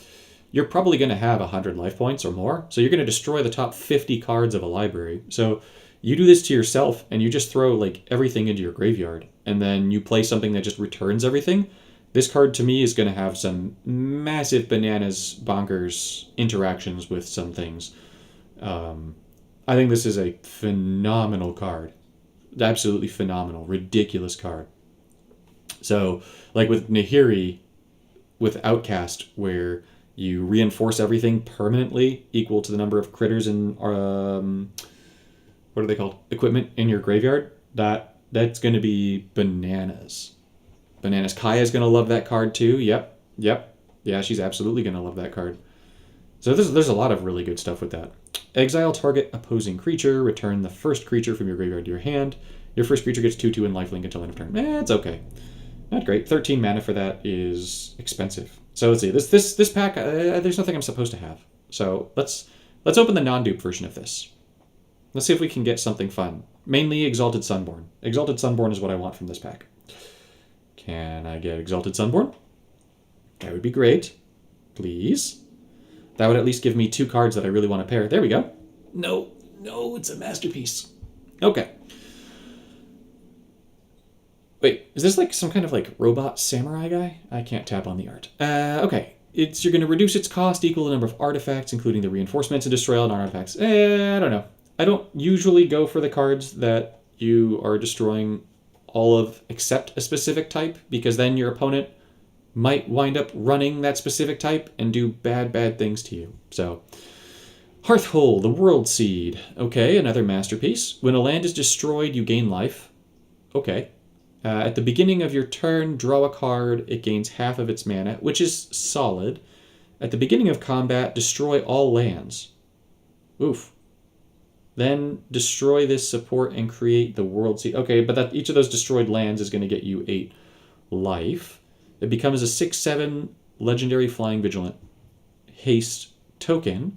you're probably going to have 100 life points or more. So you're going to destroy the top 50 cards of a library. So you do this to yourself, and you just throw, like, everything into your graveyard. And then you play something that just returns everything. This card, to me, is going to have some massive bananas, bonkers interactions with some things. I think this is a phenomenal card. Absolutely phenomenal. Ridiculous card. So, like with Nahiri, with Outcast, where you reinforce everything permanently equal to the number of critters and what are they called? Equipment in your graveyard. That's going to be bananas. Bananas. Kaya's going to love that card too. Yep. Yeah, she's absolutely going to love that card. So there's a lot of really good stuff with that. Exile target opposing creature. Return the first creature from your graveyard to your hand. Your first creature gets 2/2 and lifelink until end of turn. It's okay. Not great. 13 mana for that is expensive. So let's see. This pack, there's nothing I'm supposed to have. So let's open the non-dupe version of this. Let's see if we can get something fun. Mainly Exalted Sunborn. Exalted Sunborn is what I want from this pack. Can I get Exalted Sunborn? That would be great. Please. That would at least give me 2 cards that I really want to pair. There we go. No, it's a masterpiece. Okay. Wait, is this like some kind of like robot samurai guy? I can't tap on the art. Okay. You're going to reduce its cost equal to the number of artifacts, including the reinforcements, and destroy all non-artifacts. I don't know. I don't usually go for the cards that you are destroying all of except a specific type, because then your opponent might wind up running that specific type and do bad things to you. So, Hearthhole, the World Seed. Okay, another masterpiece. When a land is destroyed, you gain life. Okay. At the beginning of your turn, draw a card. It gains half of its mana, which is solid. At the beginning of combat, destroy all lands. Oof. Then destroy this support and create the World Seed. Okay, but each of those destroyed lands is going to get you 8 life. It becomes a 6/7 legendary flying vigilant haste token.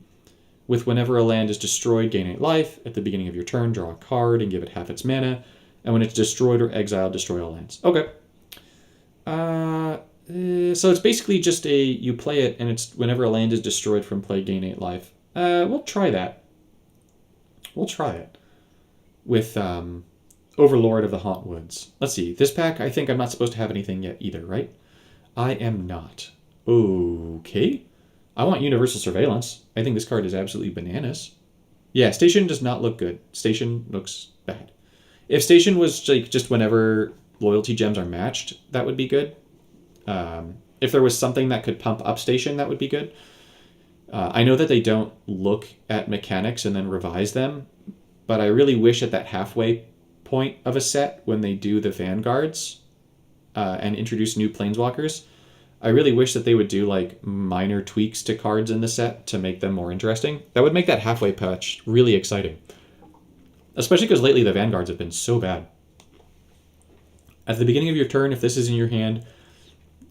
With whenever a land is destroyed, gain 8 life. At the beginning of your turn, draw a card and give it half its mana. And when it's destroyed or exiled, destroy all lands. Okay. So it's basically just you play it, and it's whenever a land is destroyed from play, gain 8 life. We'll try that. We'll try it. With Overlord of the Hauntwoods. Let's see. This pack, I think I'm not supposed to have anything yet either, right? I am not. Okay. I want Universal Surveillance. I think this card is absolutely bananas. Yeah, Station does not look good. Station looks bad. If Station was like just whenever loyalty gems are matched, that would be good. If there was something that could pump up Station, that would be good. I know that they don't look at mechanics and then revise them, but I really wish at that halfway point of a set, when they do the Vanguards and introduce new Planeswalkers, I really wish that they would do like minor tweaks to cards in the set to make them more interesting. That would make that halfway patch really exciting. Especially because lately the Vanguards have been so bad. At the beginning of your turn, if this is in your hand,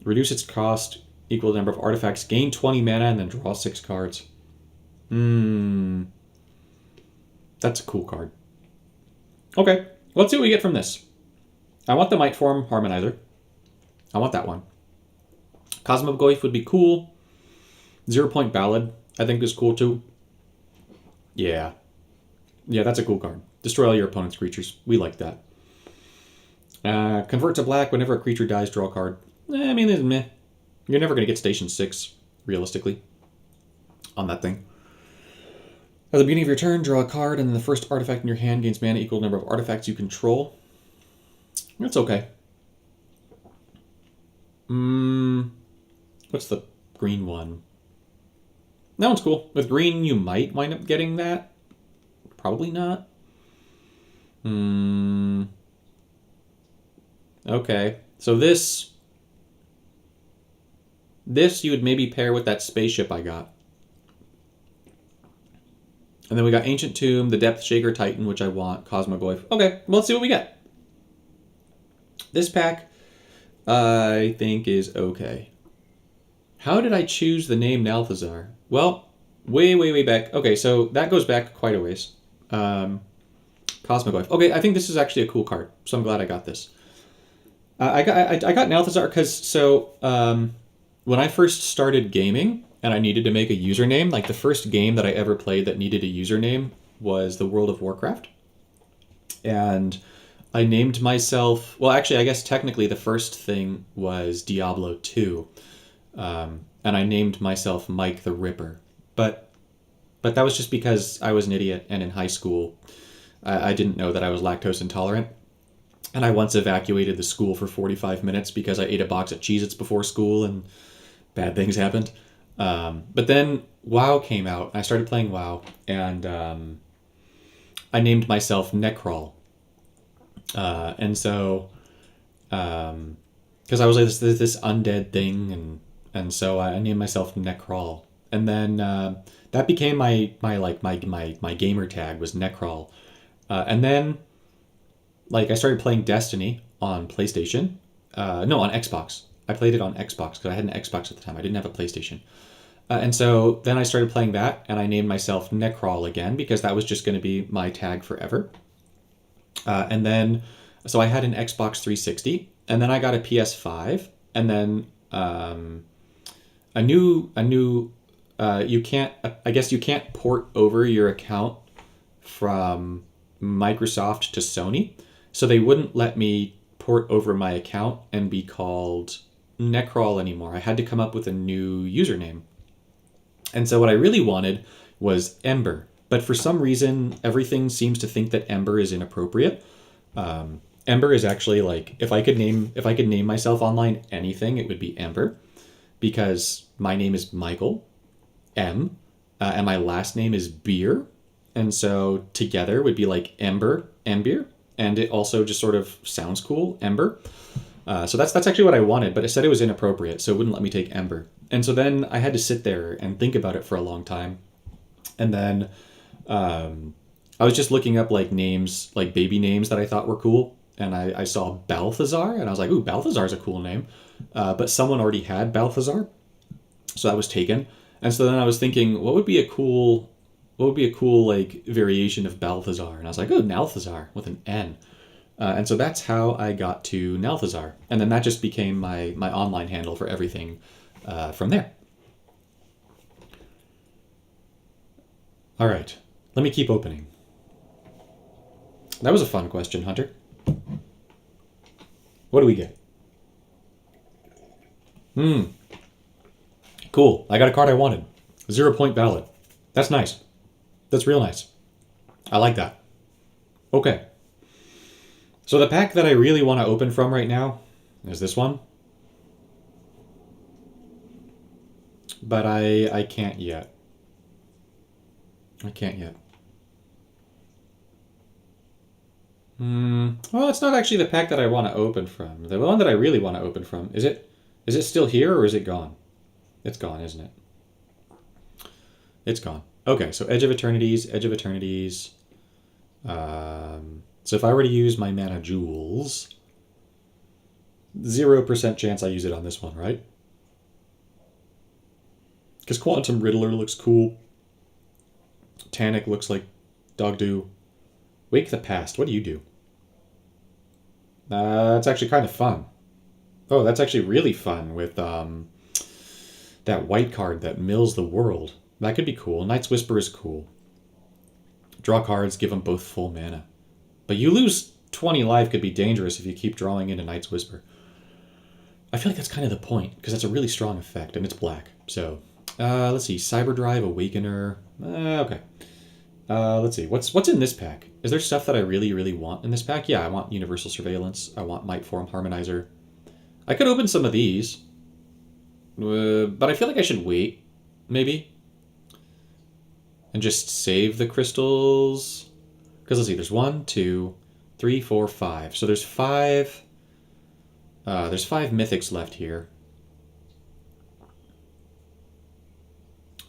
Reduce its cost, equal to the number of artifacts. Gain 20 mana and then draw 6 cards. That's a cool card. Okay, let's see what we get from this. I want the Might Form Harmonizer. I want that one. Cosmogoyf would be cool. 0 Point Ballad, I think, is cool too. Yeah. Yeah, that's a cool card. Destroy all your opponent's creatures. We like that. Convert to black. Whenever a creature dies, draw a card. I mean, it's meh. You're never going to get Station 6, realistically, on that thing. At the beginning of your turn, draw a card, and then the first artifact in your hand gains mana equal to the number of artifacts you control. That's okay. What's the green one? That one's cool. With green, you might wind up getting that. Probably not. Okay. So this you would maybe pair with that spaceship I got. And then we got Ancient Tomb, the Depth Shaker Titan, which I want, Cosmogoyf. Okay, well, let's see what we get. This pack, I think, is okay. How did I choose the name Nalthazar? Well, way back. Okay, so that goes back quite a ways. Cosmogoyf. Okay, I think this is actually a cool card, so I'm glad I got this. I got Nalthazar because, when I first started gaming, and I needed to make a username, like the first game that I ever played that needed a username was the World of Warcraft. And I named myself, well, actually, I guess technically the first thing was Diablo 2. And I named myself Mike the Ripper. But that was just because I was an idiot, and in high school, I didn't know that I was lactose intolerant. And I once evacuated the school for 45 minutes because I ate a box of Cheez-Its before school, and bad things happened. But then WoW came out. I started playing WoW, and I named myself Necrawl. And so, because I was like this undead thing, and so I named myself Necrawl. And then that became my gamer tag was Necrawl. And then, like, I started playing Destiny on PlayStation. No, on Xbox. I played it on Xbox because I had an Xbox at the time. I didn't have a PlayStation. And so then I started playing that, and I named myself Necrawl again because that was just going to be my tag forever. And then, so I had an Xbox 360, and then I got a PS5, and then you can't port over your account from Microsoft to Sony, so they wouldn't let me port over my account and be called Necrawl anymore. I had to come up with a new username. And so what I really wanted was Ember. But for some reason, everything seems to think that Ember is inappropriate. Ember is actually like, if I could name myself online anything, it would be Ember. Because my name is Michael M. And my last name is Beer. And so together would be like Ember, Ember. And it also just sort of sounds cool, Ember. So that's actually what I wanted, but it said it was inappropriate, so it wouldn't let me take Ember. And so then I had to sit there and think about it for a long time. And then I was just looking up like names, like baby names that I thought were cool. And I saw Balthazar, and I was like, ooh, Balthazar's a cool name. But someone already had Balthazar, so that was taken. And so then I was thinking, what would be a cool like variation of Balthazar? And I was like, oh, Nalthazar with an N. And so that's how I got to Nalthazar. And then that just became my online handle for everything from there. All right, let me keep opening. That was a fun question, Hunter. What do we get? Cool. I got a card I wanted. 0 Point Ballad. That's nice. That's real nice. I like that. Okay. So the pack that I really want to open from right now is this one. But I can't yet. Well, it's not actually the pack that I want to open from. The one that I really want to open from, is it still here or is it gone? It's gone, isn't it? It's gone. Okay, so Edge of Eternities. So if I were to use my mana jewels, 0% chance I use it on this one, right? Because Quantum Riddler looks cool. Tanic looks like dog do. Wake the Past. What do you do? That's actually kind of fun. Oh, that's actually really fun with that white card that mills the world. That could be cool. Night's Whisper is cool. Draw cards, give them both full mana. But you lose 20 life could be dangerous if you keep drawing into Night's Whisper. I feel like that's kind of the point, because that's a really strong effect, and it's black. So, let's see. Cyberdrive, Awakener. Okay. Let's see. What's in this pack? Is there stuff that I really, really want in this pack? Yeah, I want Universal Surveillance. I want Might Form Harmonizer. I could open some of these. But I feel like I should wait, maybe. And just save the crystals. Because let's see, there's 1, 2, 3, 4, 5. So there's 5. There's 5 mythics left here.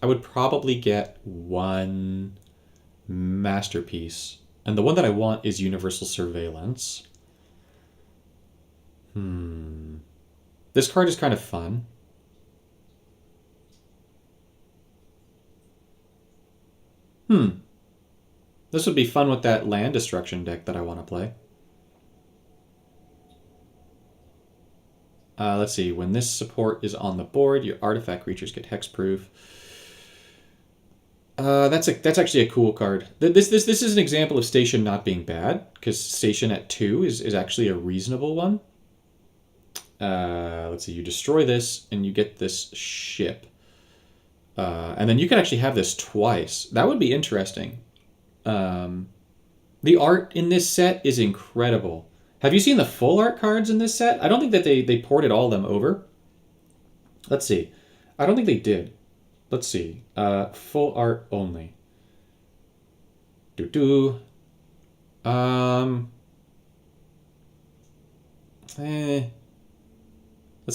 I would probably get 1 masterpiece. And the one that I want is Universal Surveillance. This card is kind of fun. This would be fun with that land destruction deck that I want to play. Let's see. When this support is on the board, your artifact creatures get hexproof. That's actually a cool card. This is an example of Station not being bad, because Station at 2 is actually a reasonable one. Let's see. You destroy this, and you get this ship. And then you can actually have this twice. That would be interesting. The art in this set is incredible. Have you seen the full art cards in this set? I don't think that they ported all of them over. Let's see. I don't think they did. Let's see. Full art only. Let's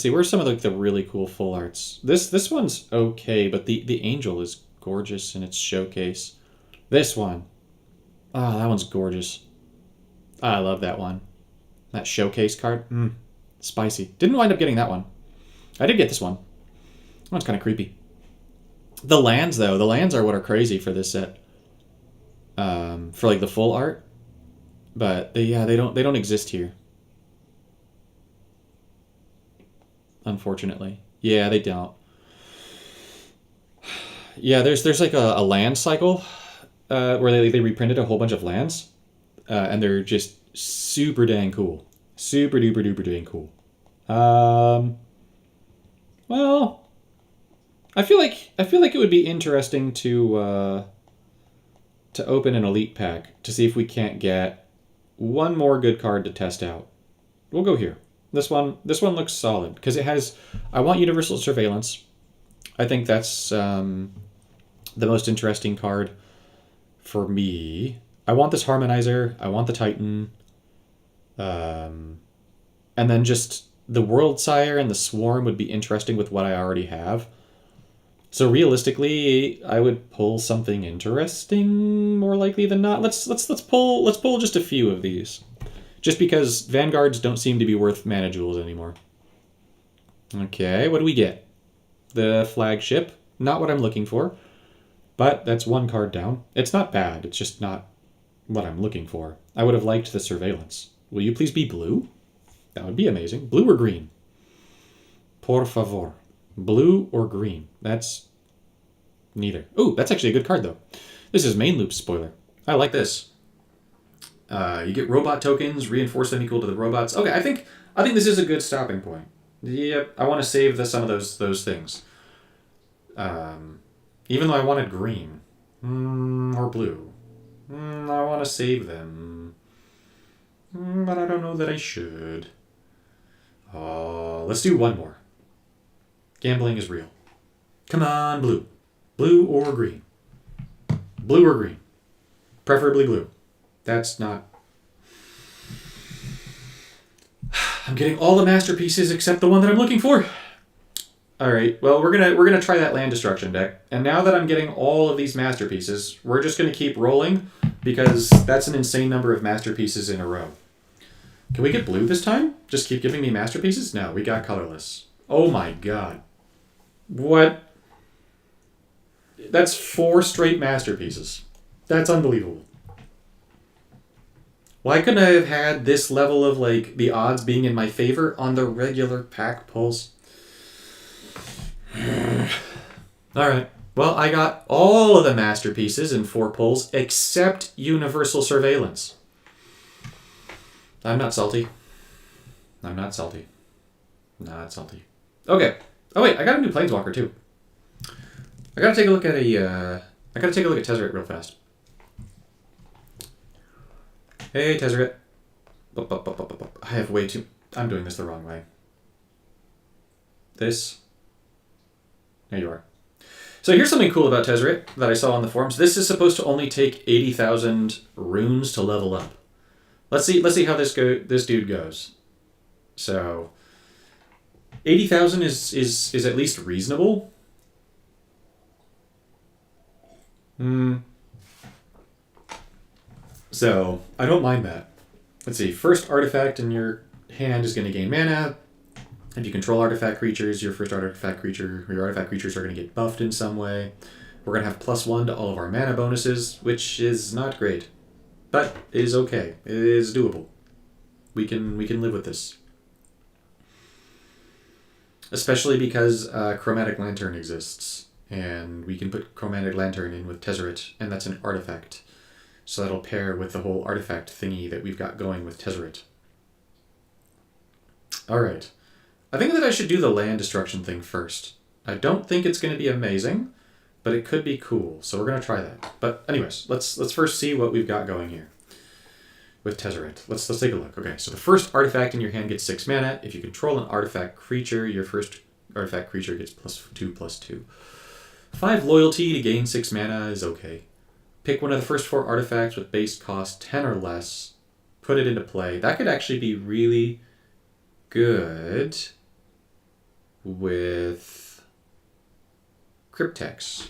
see. Where's some of the really cool full arts? This one's okay, but the angel is gorgeous in its showcase. This one. Oh, that one's gorgeous. I love that one. That showcase card. Spicy. Didn't wind up getting that one. I did get this one. That one's kind of creepy. The lands, though. The lands are what are crazy for this set. For like the full art. But they don't exist here. Unfortunately. Yeah, they don't. Yeah, there's like a land cycle where they reprinted a whole bunch of lands. And they're just super dang cool. Super duper duper dang cool. Well, I feel like it would be interesting to open an elite pack to see if we can't get one more good card to test out. We'll go here. This one looks solid because it has. I want Universal Surveillance. I think that's the most interesting card for me. I want this Harmonizer. I want the Titan. And then just the World Sire and the Swarm would be interesting with what I already have. So realistically, I would pull something interesting more likely than not. Let's pull just a few of these. Just because Vanguards don't seem to be worth mana jewels anymore. Okay, what do we get? The Flagship. Not what I'm looking for. But that's one card down. It's not bad. It's just not what I'm looking for. I would have liked the Surveillance. Will you please be blue? That would be amazing. Blue or green? Por favor. Blue or green? That's neither. Oh, that's actually a good card, though. This is Main Loop spoiler. I like this. You get robot tokens, reinforce them equal to the robots. Okay, I think this is a good stopping point. Yep, I want to save some of those things. Even though I wanted green. Or blue. I want to save them. But I don't know that I should. Let's do one more. Gambling is real. Come on, blue. Blue or green. Blue or green. Preferably blue. That's not... I'm getting all the masterpieces except the one that I'm looking for. All right, well, we're gonna try that land destruction deck. And now that I'm getting all of these masterpieces, we're just gonna keep rolling because that's an insane number of masterpieces in a row. Can we get blue this time? Just keep giving me masterpieces? No, we got colorless. Oh my god. What? That's 4 straight masterpieces. That's unbelievable. Why couldn't I have had this level of, like, the odds being in my favor on the regular pack pulls? Alright. Well, I got all of the masterpieces in 4 pulls except Universal Surveillance. I'm not salty. I'm not salty. Not salty. Okay. Oh wait, I got a new Planeswalker too. I gotta take a look at Tezzeret real fast. Hey, Tezzeret. I have way too... I'm doing this the wrong way. This. There you are. So here's something cool about Tezzeret that I saw on the forums. This is supposed to only take 80,000 runes to level up. Let's see how this dude goes. So 80,000 is at least reasonable. So I don't mind that. Let's see. First artifact in your hand is going to gain mana. If you control artifact creatures, your artifact creatures are going to get buffed in some way. We're going to have +1 to all of our mana bonuses, which is not great, but is okay. It is doable. We can live with this. Especially because Chromatic Lantern exists, and we can put Chromatic Lantern in with Tezzeret, and that's an artifact. So that'll pair with the whole artifact thingy that we've got going with Tezzeret. Alright. I think that I should do the land destruction thing first. I don't think it's going to be amazing, but it could be cool, so we're going to try that. But anyways, let's first see what we've got going here with Tezzeret. Let's take a look. Okay, so the first artifact in your hand gets 6 mana. If you control an artifact creature, your first artifact creature gets +2/+2. 5 loyalty to gain 6 mana is okay. Pick one of the first 4 artifacts with base cost 10 or less. Put it into play. That could actually be really good with Cryptex.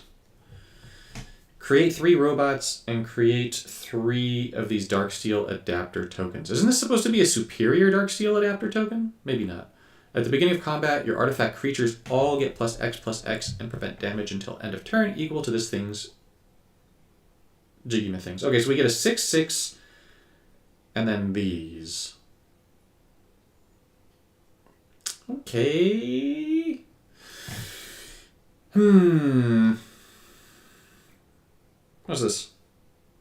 Create 3 robots and create 3 of these Darksteel adapter tokens. Isn't this supposed to be a superior Darksteel adapter token? Maybe not. At the beginning of combat, your artifact creatures all get +X/+X and prevent damage until end of turn equal to this thing's Jigima things. Okay, so we get a 6/6 and then these. Okay. What's this?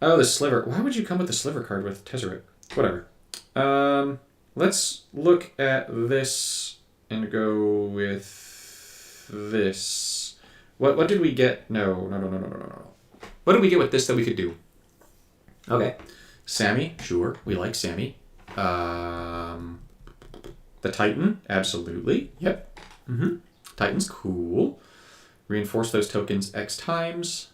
Oh, the Sliver. Why would you come with the Sliver card with Tezzeret? Whatever. Let's look at this and go with this. What did we get? No. What did we get with this that we could do? Okay. Sammy, sure. We like Sammy. The Titan, absolutely. Yep. Titan's cool. Reinforce those tokens X times.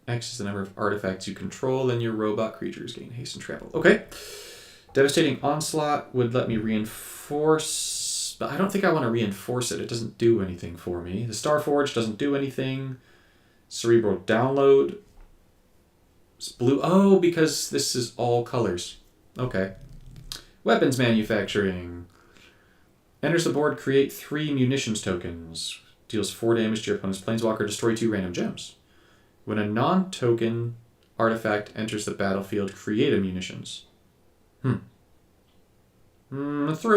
X is the number of artifacts you control, then your robot creatures gain haste and trample. Okay. Devastating Onslaught would let me reinforce, but I don't think I want to reinforce it. It doesn't do anything for me. The Starforge doesn't do anything. Cerebral Download. It's blue. Oh, because this is all colors. Okay. Weapons Manufacturing. Enters the board, create 3 munitions tokens. Deals 4 damage to your opponent's planeswalker, destroy 2 random gems. When a non-token artifact enters the battlefield, create a munitions. Throw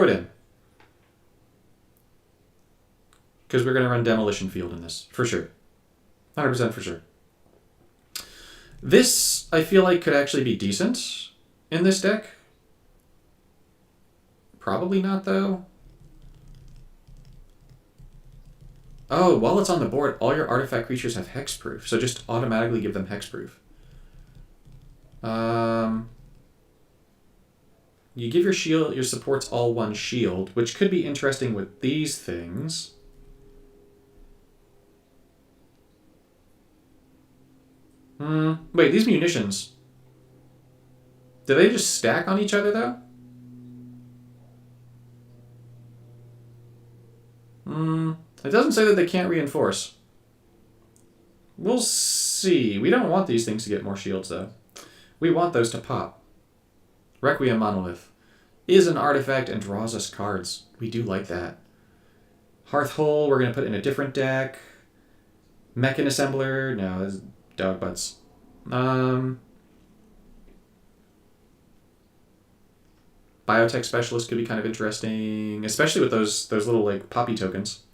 it in. Because we're going to run Demolition Field in this, for sure. 100% for sure. This, I feel like, could actually be decent in this deck. Probably not, though. Oh, while it's on the board, all your artifact creatures have hexproof, so just automatically give them hexproof. You give your supports all 1 shield, which could be interesting with these things. Wait, these munitions. Do they just stack on each other, though? It doesn't say that they can't reinforce. We'll see. We don't want these things to get more shields, though. We want those to pop. Requiem Monolith is an artifact and draws us cards. We do like that. Hearth Hole, we're going to put in a different deck. Mechan Assembler, no, that's dog butts. Biotech Specialist could be kind of interesting, especially with those little like poppy tokens.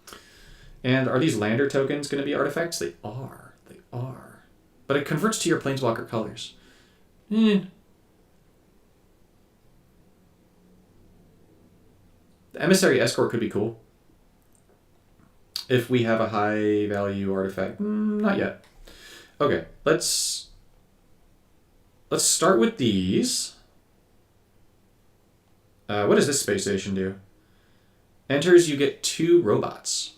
And are these lander tokens going to be artifacts? They are. They are. But it converts to your Planeswalker colors. The Emissary Escort could be cool. If we have a high value artifact. Not yet. Okay, let's start with these. What does this space station do? Enters, you get 2 robots.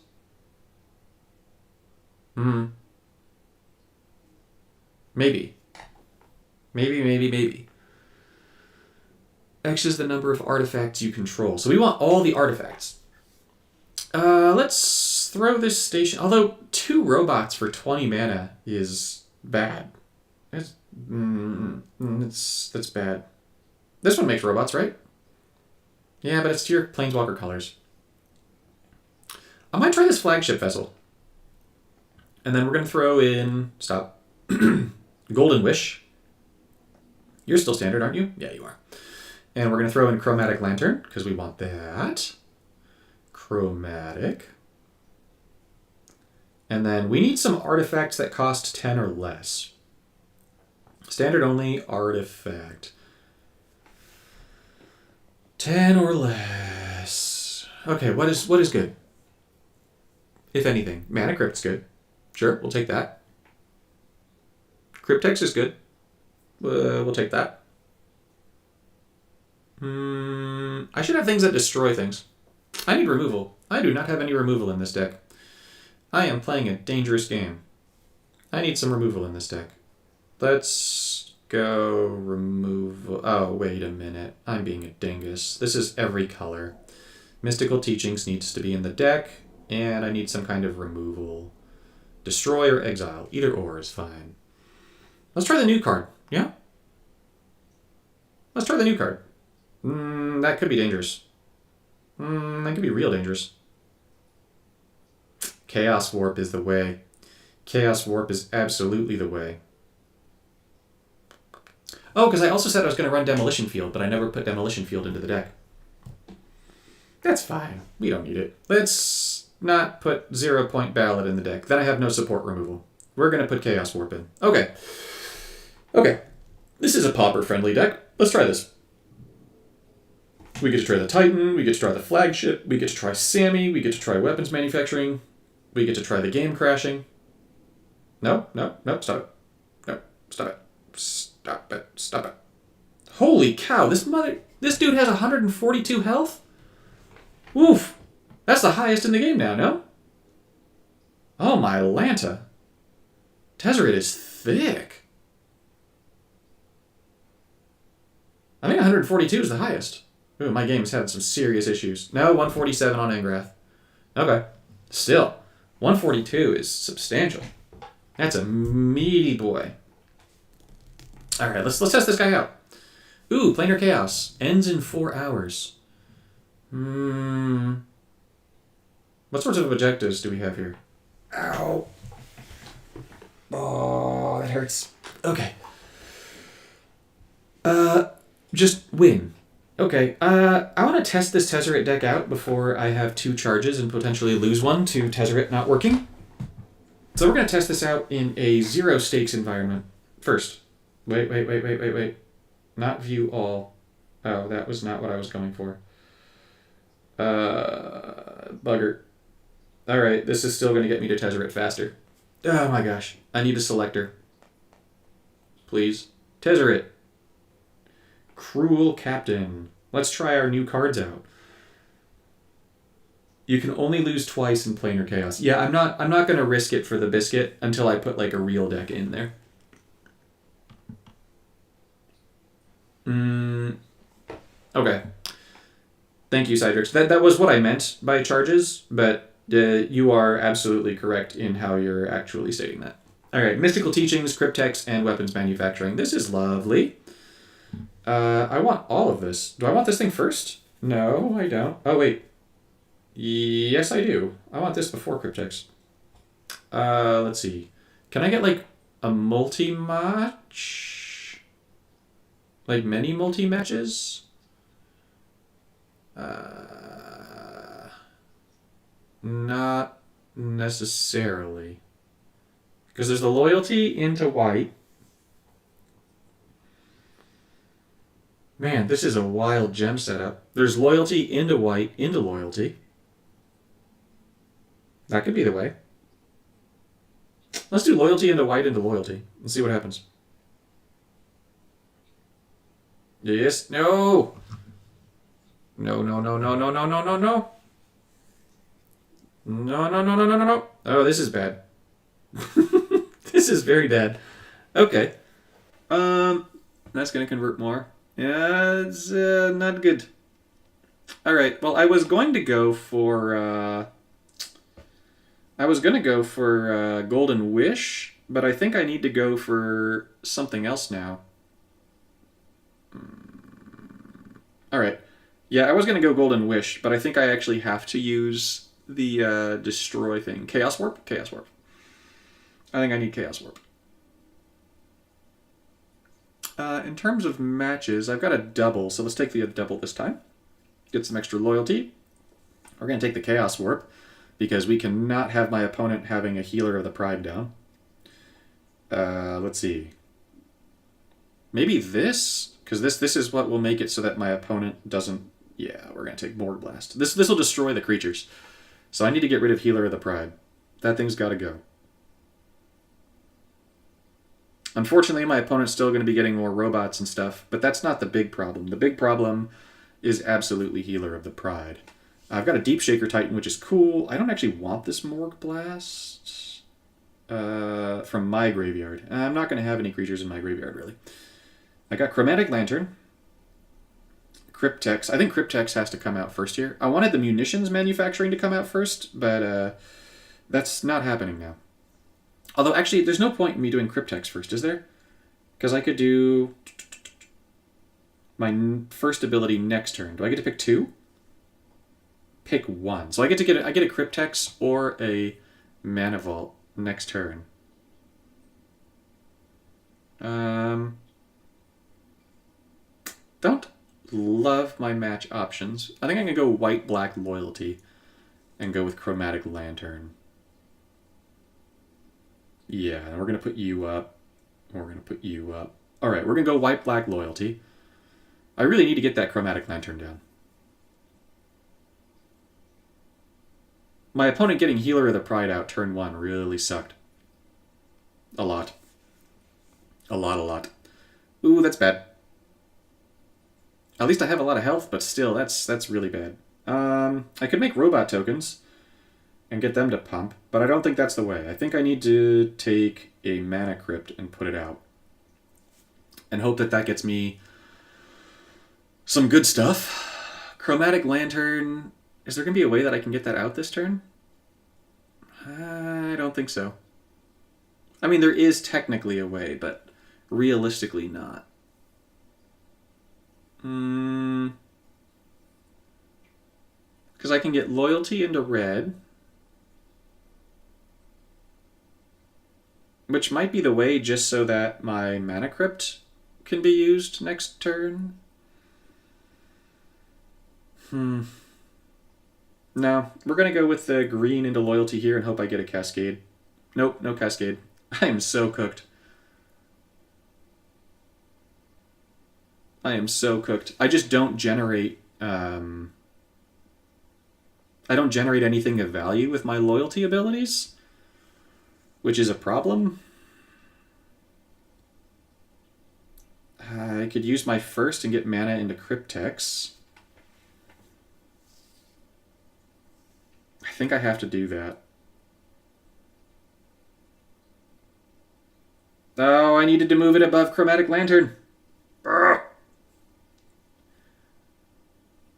Maybe. Maybe. X is the number of artifacts you control. So we want all the artifacts. Let's throw this station... Although 2 robots for 20 mana is bad. That's bad. This one makes robots, right? Yeah, but it's to your Planeswalker colors. I might try this flagship vessel. And then we're going to throw in... Stop. Golden Wish. You're still standard, aren't you? Yeah, you are. And we're going to throw in Chromatic Lantern, because we want that. Chromatic. And then we need some artifacts that cost 10 or less. Standard only artifact. 10 or less. Okay, what is good? If anything. Mana Crypt's good. Sure, we'll take that. Cryptex is good. We'll take that. I should have things that destroy things. I need removal. I do not have any removal in this deck. I am playing a dangerous game. I need some removal in this deck. Let's go removal. Oh, wait a minute. I'm being a dingus. This is every color. Mystical Teachings needs to be in the deck, and I need some kind of removal. Destroy or exile. Either or is fine. Let's try the new card. Yeah? Let's try the new card. That could be dangerous. That could be real dangerous. Chaos Warp is the way. Chaos Warp is absolutely the way. Oh, because I also said I was going to run Demolition Field, but I never put Demolition Field into the deck. That's fine. We don't need it. Let's not put 0-point Ballad in the deck. Then I have no support removal. We're going to put Chaos Warp in. Okay. This is a pauper-friendly deck. Let's try this. We get to try the Titan, we get to try the Flagship, we get to try Sammy, we get to try Weapons Manufacturing, we get to try the Game Crashing. No, stop it. No, stop it. Holy cow, this dude has 142 health? Oof. That's the highest in the game now, no? Oh my Lanta. Tezzeret is thick. I think 142 is the highest. Ooh, my game's had some serious issues. No, 147 on Engrath. Okay. Still, 142 is substantial. That's a meaty boy. Alright, let's test this guy out. Ooh, Planar Chaos. Ends in 4 hours. What sorts of objectives do we have here? Ow. Oh, that hurts. Okay. Just win. Okay, I want to test this Tezzeret deck out before I have 2 charges and potentially lose one to Tezzeret not working. So we're going to test this out in a 0 stakes environment. First. Wait. Not view all. Oh, that was not what I was going for. Bugger. Alright, this is still going to get me to Tezzeret faster. Oh my gosh. I need a selector. Please. Tezzeret. Cruel Captain. Let's try our new cards out. You can only lose twice in Planar Chaos. Yeah, I'm not going to risk it for the biscuit until I put like a real deck in there. Okay. Thank you, Cydrix. That was what I meant by charges, but you are absolutely correct in how you're actually stating that. All right, Mystical Teachings, Cryptex, and Weapons Manufacturing. This is lovely. I want all of this. Do I want this thing first? No, I don't. Oh, wait. Yes, I do. I want this before Cryptex. Let's see. Can I get, like, a multi-match? Like, many multi-matches? Not necessarily. Because there's the loyalty into white. Man, this is a wild gem setup. There's loyalty into white, into loyalty. That could be the way. Let's do loyalty into white into loyalty and see what happens. Yes. No. No, no, no, no, no, no, no, no, no. No, no, no, no, no, no, no. Oh, this is bad. This is very bad. Okay. That's going to convert more. Yeah, it's not good. All right. Well, I was going to go for Golden Wish, but I think I need to go for something else now. All right. Yeah, I was going to go Golden Wish, but I think I actually have to use the destroy thing. Chaos Warp? Chaos Warp. I think I need Chaos Warp. In terms of matches, I've got a double, so let's take the double this time. Get some extra loyalty. We're going to take the Chaos Warp, because we cannot have my opponent having a Healer of the Pride down. Let's see. Maybe this? Because this is what will make it so that my opponent doesn't... Yeah, we're going to take Morg Blast. This will destroy the creatures. So I need to get rid of Healer of the Pride. That thing's got to go. Unfortunately, my opponent's still going to be getting more robots and stuff, but that's not the big problem. The big problem is absolutely Healer of the Pride. I've got a Deep Shaker Titan, which is cool. I don't actually want this Morg Blast from my graveyard. I'm not going to have any creatures in my graveyard, really. I got Chromatic Lantern. Cryptex. I think Cryptex has to come out first here. I wanted the munitions manufacturing to come out first, but that's not happening now. Although, actually, there's no point in me doing Cryptex first, is there? Because I could do my first ability next turn. Do I get to pick two? Pick one. So I get a Cryptex or a Mana Vault next turn. Don't love my match options. I think I'm going to go white-black loyalty and go with Chromatic Lantern. Yeah, and we're going to put you up. We're going to put you up. All right, we're going to go white-black loyalty. I really need to get that Chromatic Lantern down. My opponent getting Healer of the Pride out turn one really sucked. A lot. A lot. Ooh, that's bad. At least I have a lot of health, but still, that's really bad. I could make robot tokens and get them to pump, but I don't think that's the way. I think I need to take a Mana Crypt and put it out. And hope that that gets me some good stuff. Chromatic Lantern... Is there going to be a way that I can get that out this turn? I don't think so. I mean, there is technically a way, but realistically not. Because I can get loyalty into red. Which might be the way just so that my Mana Crypt can be used next turn. No, we're going to go with the green into loyalty here and hope I get a Cascade. Nope, no Cascade. I am so cooked. I am so cooked. I just don't generate... I don't generate anything of value with my loyalty abilities, which is a problem. I could use my first and get mana into Cryptex. I think I have to do that. Oh, I needed to move it above Chromatic Lantern. Urgh.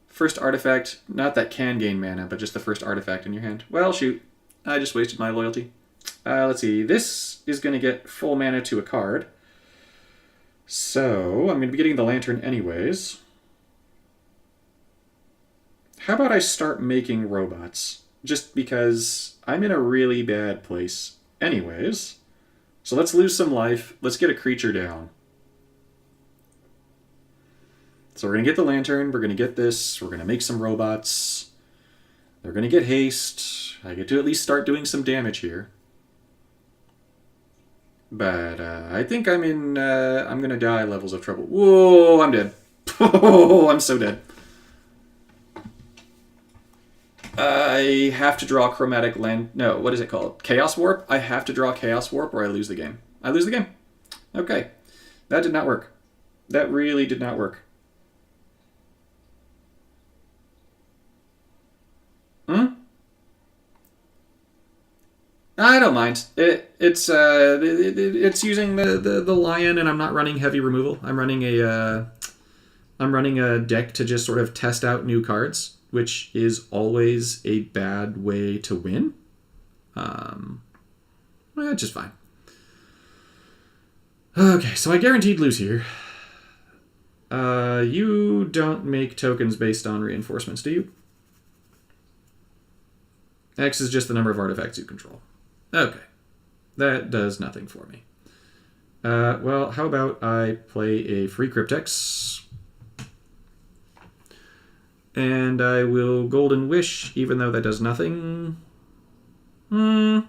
First artifact, not that can gain mana, but just the first artifact in your hand. Well, shoot. I just wasted my loyalty. Let's see. This is going to get full mana to a card. So, I'm going to be getting the lantern anyways. How about I start making robots? Just because I'm in a really bad place anyways. So let's lose some life. Let's get a creature down. So we're going to get the lantern. We're going to get this. We're going to make some robots. They're going to get haste. I get to at least start doing some damage here. But I think I'm in... I'm going to die levels of trouble. Whoa, I'm dead. Oh, I'm so dead. I have to draw chromatic land... No, what is it called? Chaos Warp? I have to draw Chaos Warp or I lose the game. I lose the game. Okay. That did not work. That really did not work. I don't mind. It's using the lion, and I'm not running heavy removal. I'm running a deck to just sort of test out new cards, which is always a bad way to win. Just fine. Okay, so I guaranteed lose here. You don't make tokens based on reinforcements, do you? X is just the number of artifacts you control. Okay. That does nothing for me. Well, how about I play a free Cryptex? And I will Golden Wish, even though that does nothing. I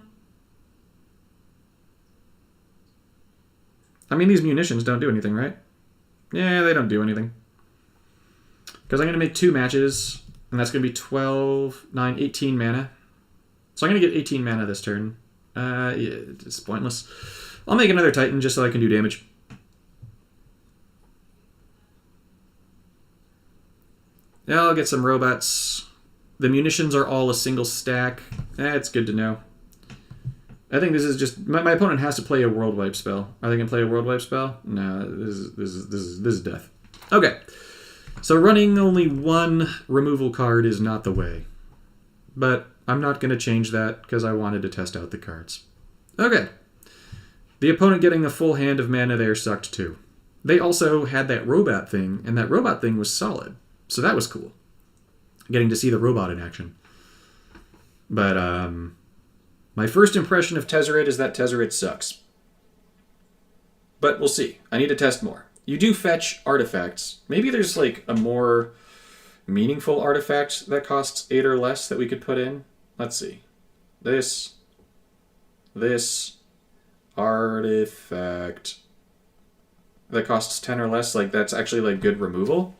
mean, these munitions don't do anything, right? Yeah, they don't do anything. Because I'm going to make 2 matches, and that's going to be 12, 9, 18 mana. So I'm going to get 18 mana this turn. Yeah, it's pointless. I'll make another Titan just so I can do damage. Yeah, I'll get some robots. The munitions are all a single stack. That's good to know. I think this is just... My opponent has to play a World Wipe spell. Are they going to play a World Wipe spell? No, this is death. Okay. So running only 1 removal card is not the way. But I'm not going to change that because I wanted to test out the cards. Okay. The opponent getting a full hand of mana there sucked too. They also had that robot thing, and that robot thing was solid. So that was cool. Getting to see the robot in action. But my first impression of Tezzeret is that Tezzeret sucks. But we'll see. I need to test more. You do fetch artifacts. Maybe there's like a more meaningful artifact that costs 8 or less that we could put in. Let's see. This artifact that costs 10 or less, like that's actually like good removal.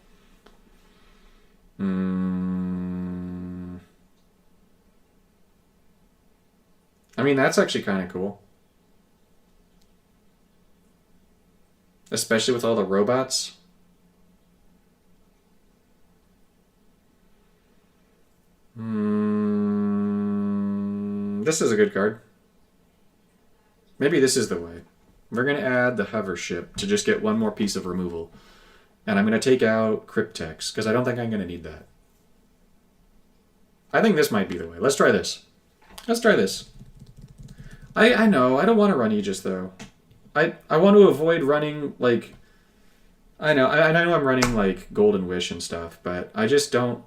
I mean, that's actually kind of cool. Especially with all the robots. This is a good card. Maybe this is the way. We're going to add the hover ship to just get 1 more piece of removal. And I'm going to take out Cryptex, because I don't think I'm going to need that. I think this might be the way. Let's try this. Let's try this. I know, I don't want to run Aegis, though. I want to avoid running, like... I know I'm running, like, Golden Wish and stuff, but I just don't...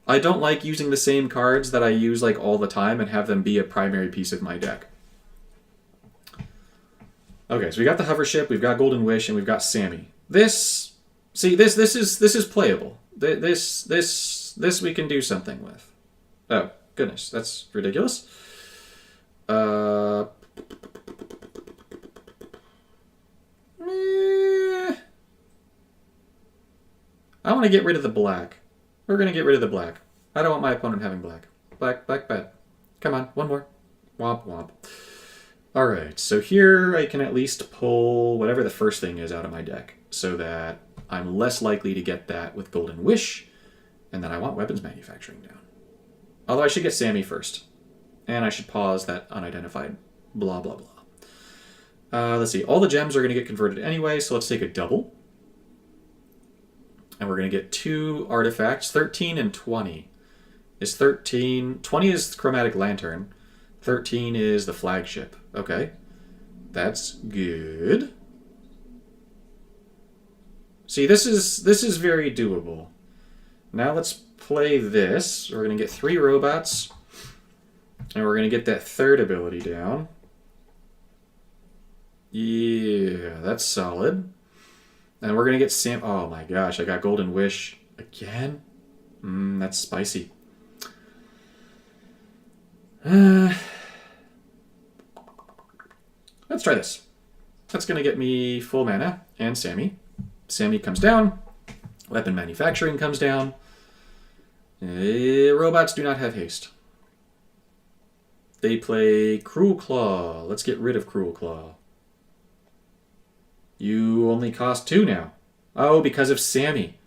I don't like using the same cards that I use, like, all the time and have them be a primary piece of my deck. Okay, so we got the hover ship, we've got Golden Wish, and we've got Sammy. This is playable. This we can do something with. Oh, goodness, that's ridiculous. I want to get rid of the black. We're going to get rid of the black. I don't want my opponent having black. Black, bad. Come on, 1 more. Womp, womp. Alright, so here I can at least pull whatever the first thing is out of my deck, so that I'm less likely to get that with Golden Wish, and then I want weapons manufacturing down. Although I should get Sammy first. And I should pause that unidentified blah, blah, blah. Let's see. All the gems are going to get converted anyway, so let's take a double. And we're going to get 2 artifacts, 13 and 20. Is 13... 20 is Chromatic Lantern. 13 is the flagship. Okay. That's good. See, this is very doable. Now let's play this. We're going to get 3 robots. And we're going to get that third ability down. Yeah, that's solid. And we're going to get Sam... Oh my gosh, I got Golden Wish again? That's spicy. Let's try this. That's going to get me full mana and Sammy. Sammy comes down. Weapon manufacturing comes down. Robots do not have haste. They play Cruel Claw. Let's get rid of Cruel Claw. You only cost 2 now. Oh, because of Sammy.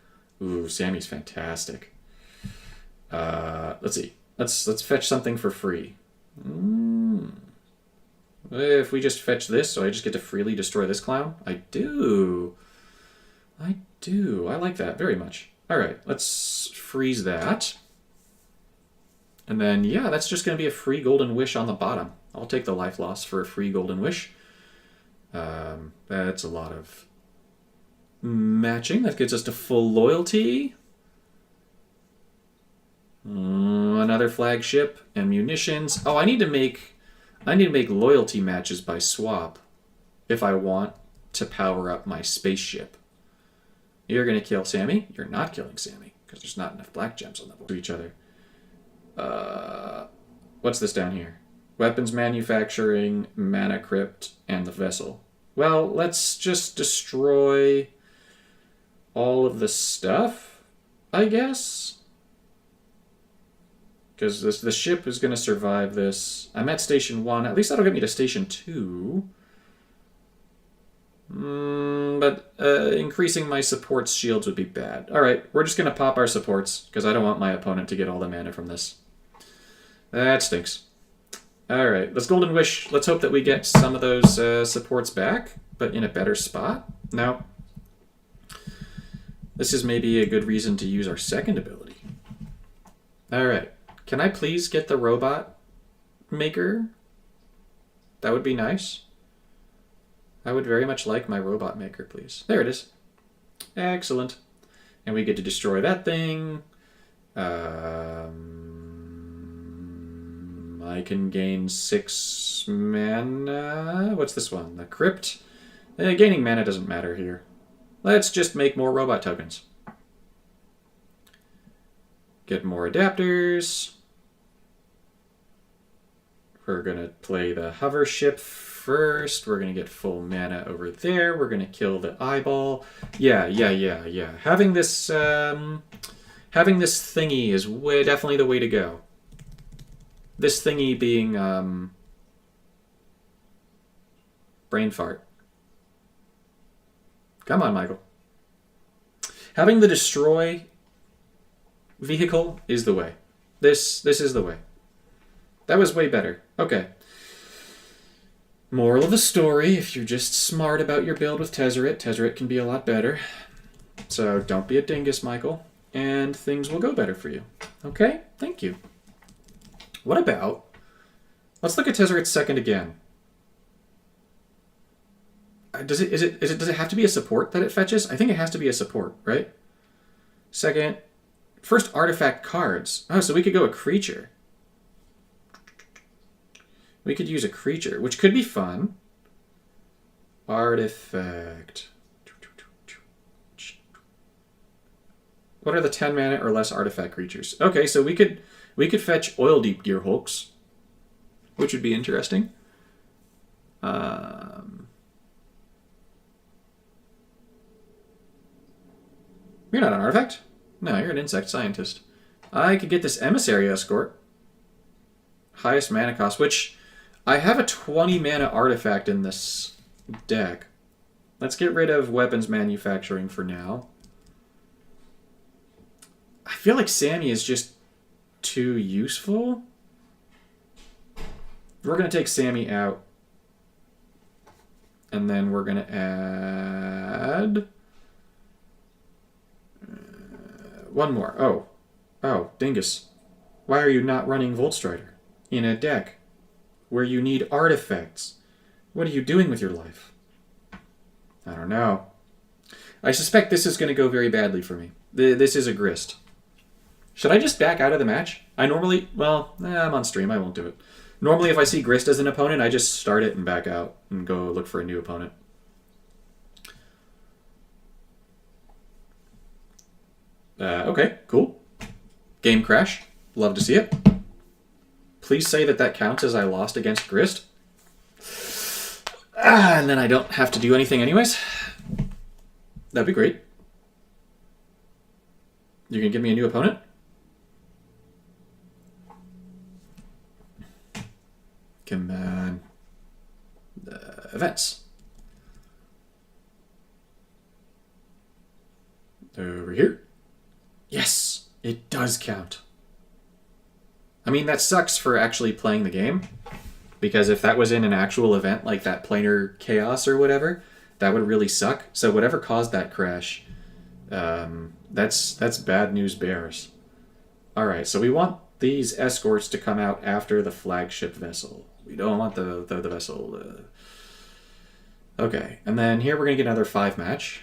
Ooh, Sammy's fantastic. Let's see. Let's fetch something for free. If we just fetch this, so I just get to freely destroy this clown? I do. I like that very much. All right, let's freeze that. And then, yeah, that's just going to be a free Golden Wish on the bottom. I'll take the life loss for a free Golden Wish. That's a lot of matching. That gets us to full loyalty. Another flagship and munitions. Oh, I need to make loyalty matches by swap if I want to power up my spaceship. You're going to kill Sammy? You're not killing Sammy because there's not enough black gems on the board to each other. What's this down here? Weapons manufacturing, mana crypt, and the vessel. Well, let's just destroy all of the stuff, I guess. Because the ship is going to survive this. I'm at Station 1. At least that'll get me to Station 2. But increasing my support's shields would be bad. Alright, we're just going to pop our supports, because I don't want my opponent to get all the mana from this. That stinks. Alright, let's Golden Wish. Let's hope that we get some of those supports back, but in a better spot. Now, this is maybe a good reason to use our second ability. Alright, can I please get the robot maker? That would be nice. I would very much like my robot maker, please. There it is. Excellent. And we get to destroy that thing. I can gain 6 mana. What's this one? The Crypt? Gaining mana doesn't matter here. Let's just make more robot tokens. Get more adapters. We're going to play the hover ship first. We're going to get full mana over there. We're going to kill the eyeball. Yeah. Having this thingy is definitely the way to go. This thingy being brain fart. Come on, Michael. Having the destroy vehicle is the way. This is the way. That was way better. Okay. Moral of the story, if you're just smart about your build with Tezzeret can be a lot better. So don't be a dingus, Michael, and things will go better for you. Okay? Thank you. What about... Let's look at Tezzeret's second again. Does it have to be a support that it fetches? I think it has to be a support, right? Second, first artifact cards. Oh, so we could go a creature. We could use a creature, which could be fun. Artifact. What are the 10 mana or less artifact creatures? Okay, so we could fetch Oil Deep Gear Hulks, which would be interesting. You're not an artifact? No, you're an insect scientist. I could get this Emissary Escort. Highest mana cost, which I have a 20 mana artifact in this deck. Let's get rid of weapons manufacturing for now. I feel like Sammy is just too useful. We're going to take Sammy out. And then we're going to add... one more. Oh, dingus. Why are you not running Voltstrider in a deck where you need artifacts? What are you doing with your life? I don't know. I suspect this is going to go very badly for me. This is a grist. Should I just back out of the match? I normally... Well, I'm on stream. I won't do it. Normally, if I see grist as an opponent, I just start it and back out and go look for a new opponent. Okay, cool. Game crash. Love to see it. Please say that counts as I lost against grist. And then I don't have to do anything anyways. That'd be great. You can give me a new opponent? Come on. Events. Over here. Yes, it does count. I mean, that sucks for actually playing the game. Because if that was in an actual event like that planar chaos or whatever, that would really suck. So whatever caused that crash, that's bad news bears. All right, so we want these escorts to come out after the flagship vessel. We don't want the vessel. Okay, and then here we're gonna get another 5 match.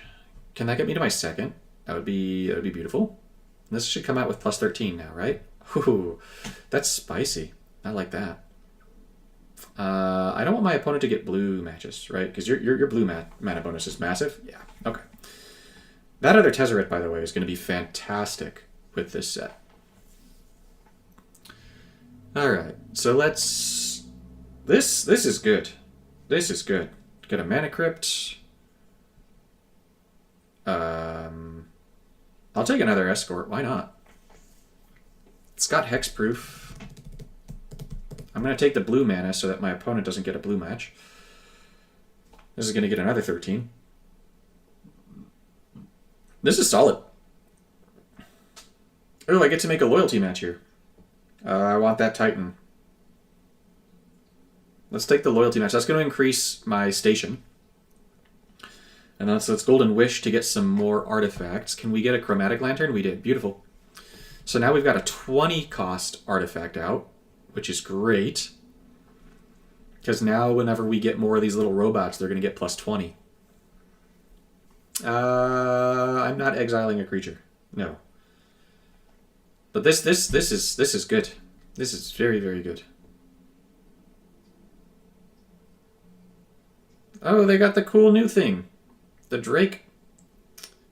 Can that get me to my second? That would be beautiful. This should come out with plus 13 now, right? Ooh, that's spicy. I like that. I don't want my opponent to get blue matches, right? Because your blue mana bonus is massive. Yeah, okay. That other Tezzeret, by the way, is going to be fantastic with this set. All right, so let's... This is good. This is good. Get a Mana Crypt. I'll take another Escort. Why not? It's got Hexproof. I'm going to take the blue mana so that my opponent doesn't get a blue match. This is going to get another 13. This is solid. Oh, I get to make a loyalty match here. I want that Titan. Let's take the loyalty match. That's going to increase my station. And let's Golden Wish to get some more artifacts. Can we get a Chromatic Lantern? We did. Beautiful. So now we've got a 20 cost artifact out, which is great. Because now whenever we get more of these little robots, they're going to get plus 20. I'm not exiling a creature. No. But this is good. This is very, very good. Oh, they got the cool new thing. The Drake.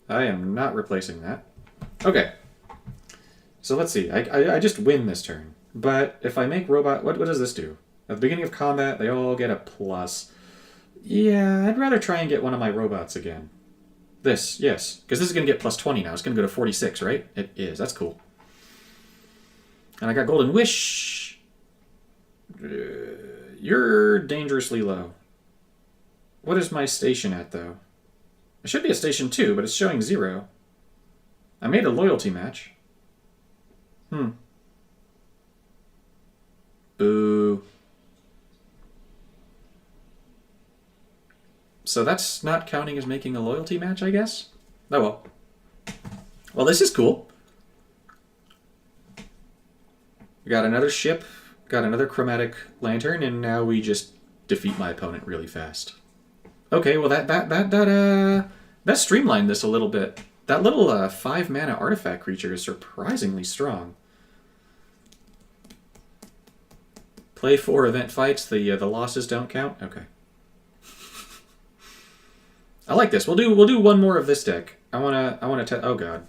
I am not replacing that. Okay. So let's see. I just win this turn. But if I make robot... What does this do? At the beginning of combat, they all get a plus. Yeah, I'd rather try and get one of my robots again. This, yes. Because this is going to get plus 20 now. It's going to go to 46, right? It is. That's cool. And I got Golden Wish. You're dangerously low. What is my station at, though? It should be a station 2, but it's showing 0. I made a loyalty match. Boo. So that's not counting as making a loyalty match, I guess? Oh well. Well, this is cool. We got another ship, got another Chromatic Lantern, and now we just defeat my opponent really fast. Okay, well that streamlined this a little bit. That little 5 mana artifact creature is surprisingly strong. Play 4 event fights. The losses don't count. Okay. I like this. We'll do one more of this deck. I wanna oh god.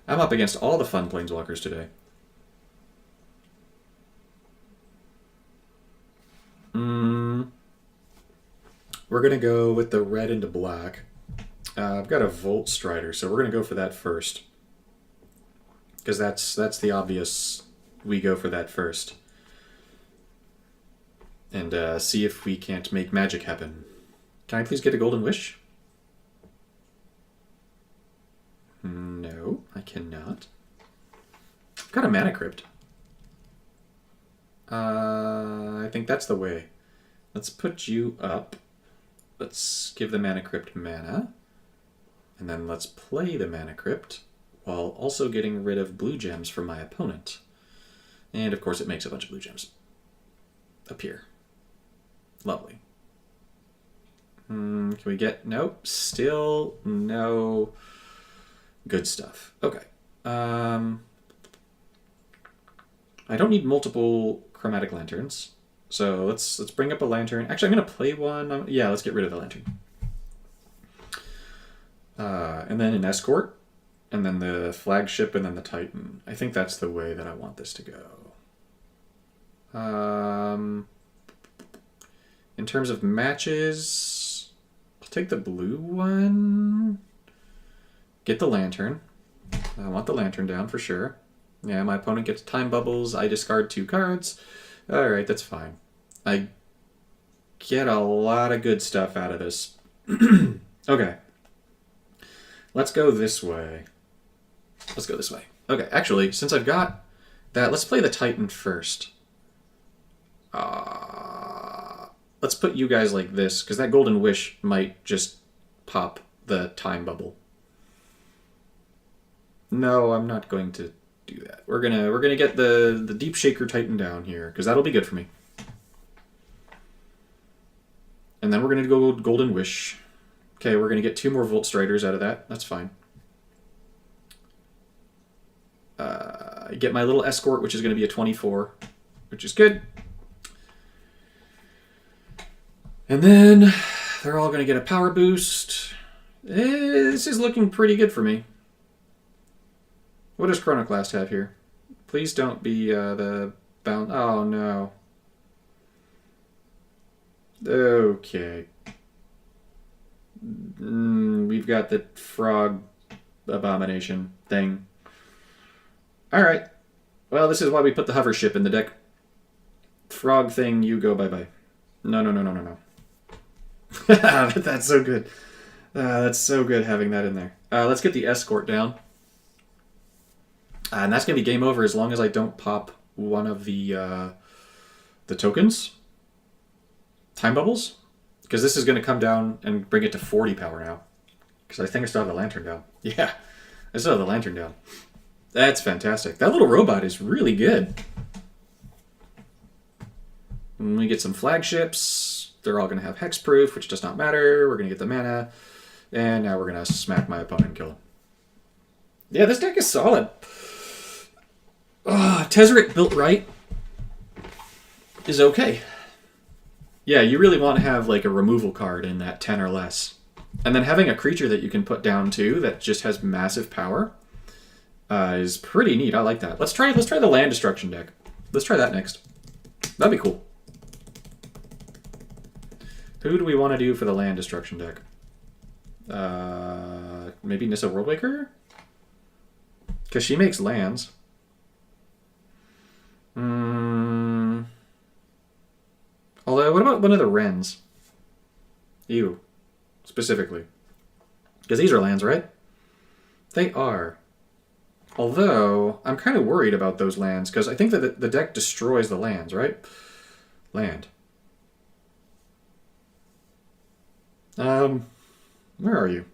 I'm up against all the fun planeswalkers today. We're gonna go with the red into black. I've got a Volt Strider, so we're gonna go for that first. Because that's the obvious. We go for that first. And see if we can't make magic happen. Can I please get a Golden Wish? No, I cannot. I've got a Mana Crypt. I think that's the way. Let's put you up. Let's give the Mana Crypt mana. And then let's play the Mana Crypt while also getting rid of blue gems from my opponent. And of course it makes a bunch of blue gems appear. Lovely. Can we get... Nope. Still no good stuff. Okay. I don't need multiple chromatic lanterns. So let's bring up a lantern. Actually, I'm going to play one. Yeah, let's get rid of the lantern. And then an escort. And then the flagship, and then the Titan. I think that's the way that I want this to go. In terms of matches, I'll take the blue one. Get the lantern. I want the lantern down for sure. Yeah, my opponent gets time bubbles. I discard 2 cards. Alright, that's fine. I get a lot of good stuff out of this. Okay. Let's go this way. Let's go this way. Okay, actually, since I've got that, let's play the Titan first. Let's put you guys like this, because that Golden Wish might just pop the time bubble. No, I'm not going to do that. We're gonna get the Deep Shaker Titan down here, because that'll be good for me. And then we're gonna go Golden Wish. Okay, we're gonna get 2 more Volt Striders out of that. That's fine. I get my little escort, which is going to be a 24, which is good. And then they're all going to get a power boost. This is looking pretty good for me. What does Chronoclast have here? Please don't be the bound... Oh, no. Okay. We've got the frog abomination thing. Alright. Well, this is why we put the hover ship in the deck. Frog thing, you go bye-bye. No. That's so good. That's so good having that in there. Let's get the escort down. And that's going to be game over as long as I don't pop one of the tokens. Time bubbles. Because this is going to come down and bring it to 40 power now. Because I think I still have the lantern down. Yeah, I still have the lantern down. That's fantastic. That little robot is really good. And we get some flagships. They're all going to have hexproof, which does not matter. We're going to get the mana. And now we're going to smack my opponent and kill him. Yeah, this deck is solid. Tezzeret built right is okay. Yeah, you really want to have like a removal card in that 10 or less. And then having a creature that you can put down too that just has massive power is pretty neat. I like that. Let's try the land destruction deck. Let's try that next. That'd be cool. Who do we want to do for the land destruction deck? Maybe Nissa Worldwaker? Because she makes lands. Although, what about one of the Wrens? Ew. Specifically. Because these are lands, right? They are. Although, I'm kind of worried about those lands, because I think that the deck destroys the lands, right? Land. Where are you?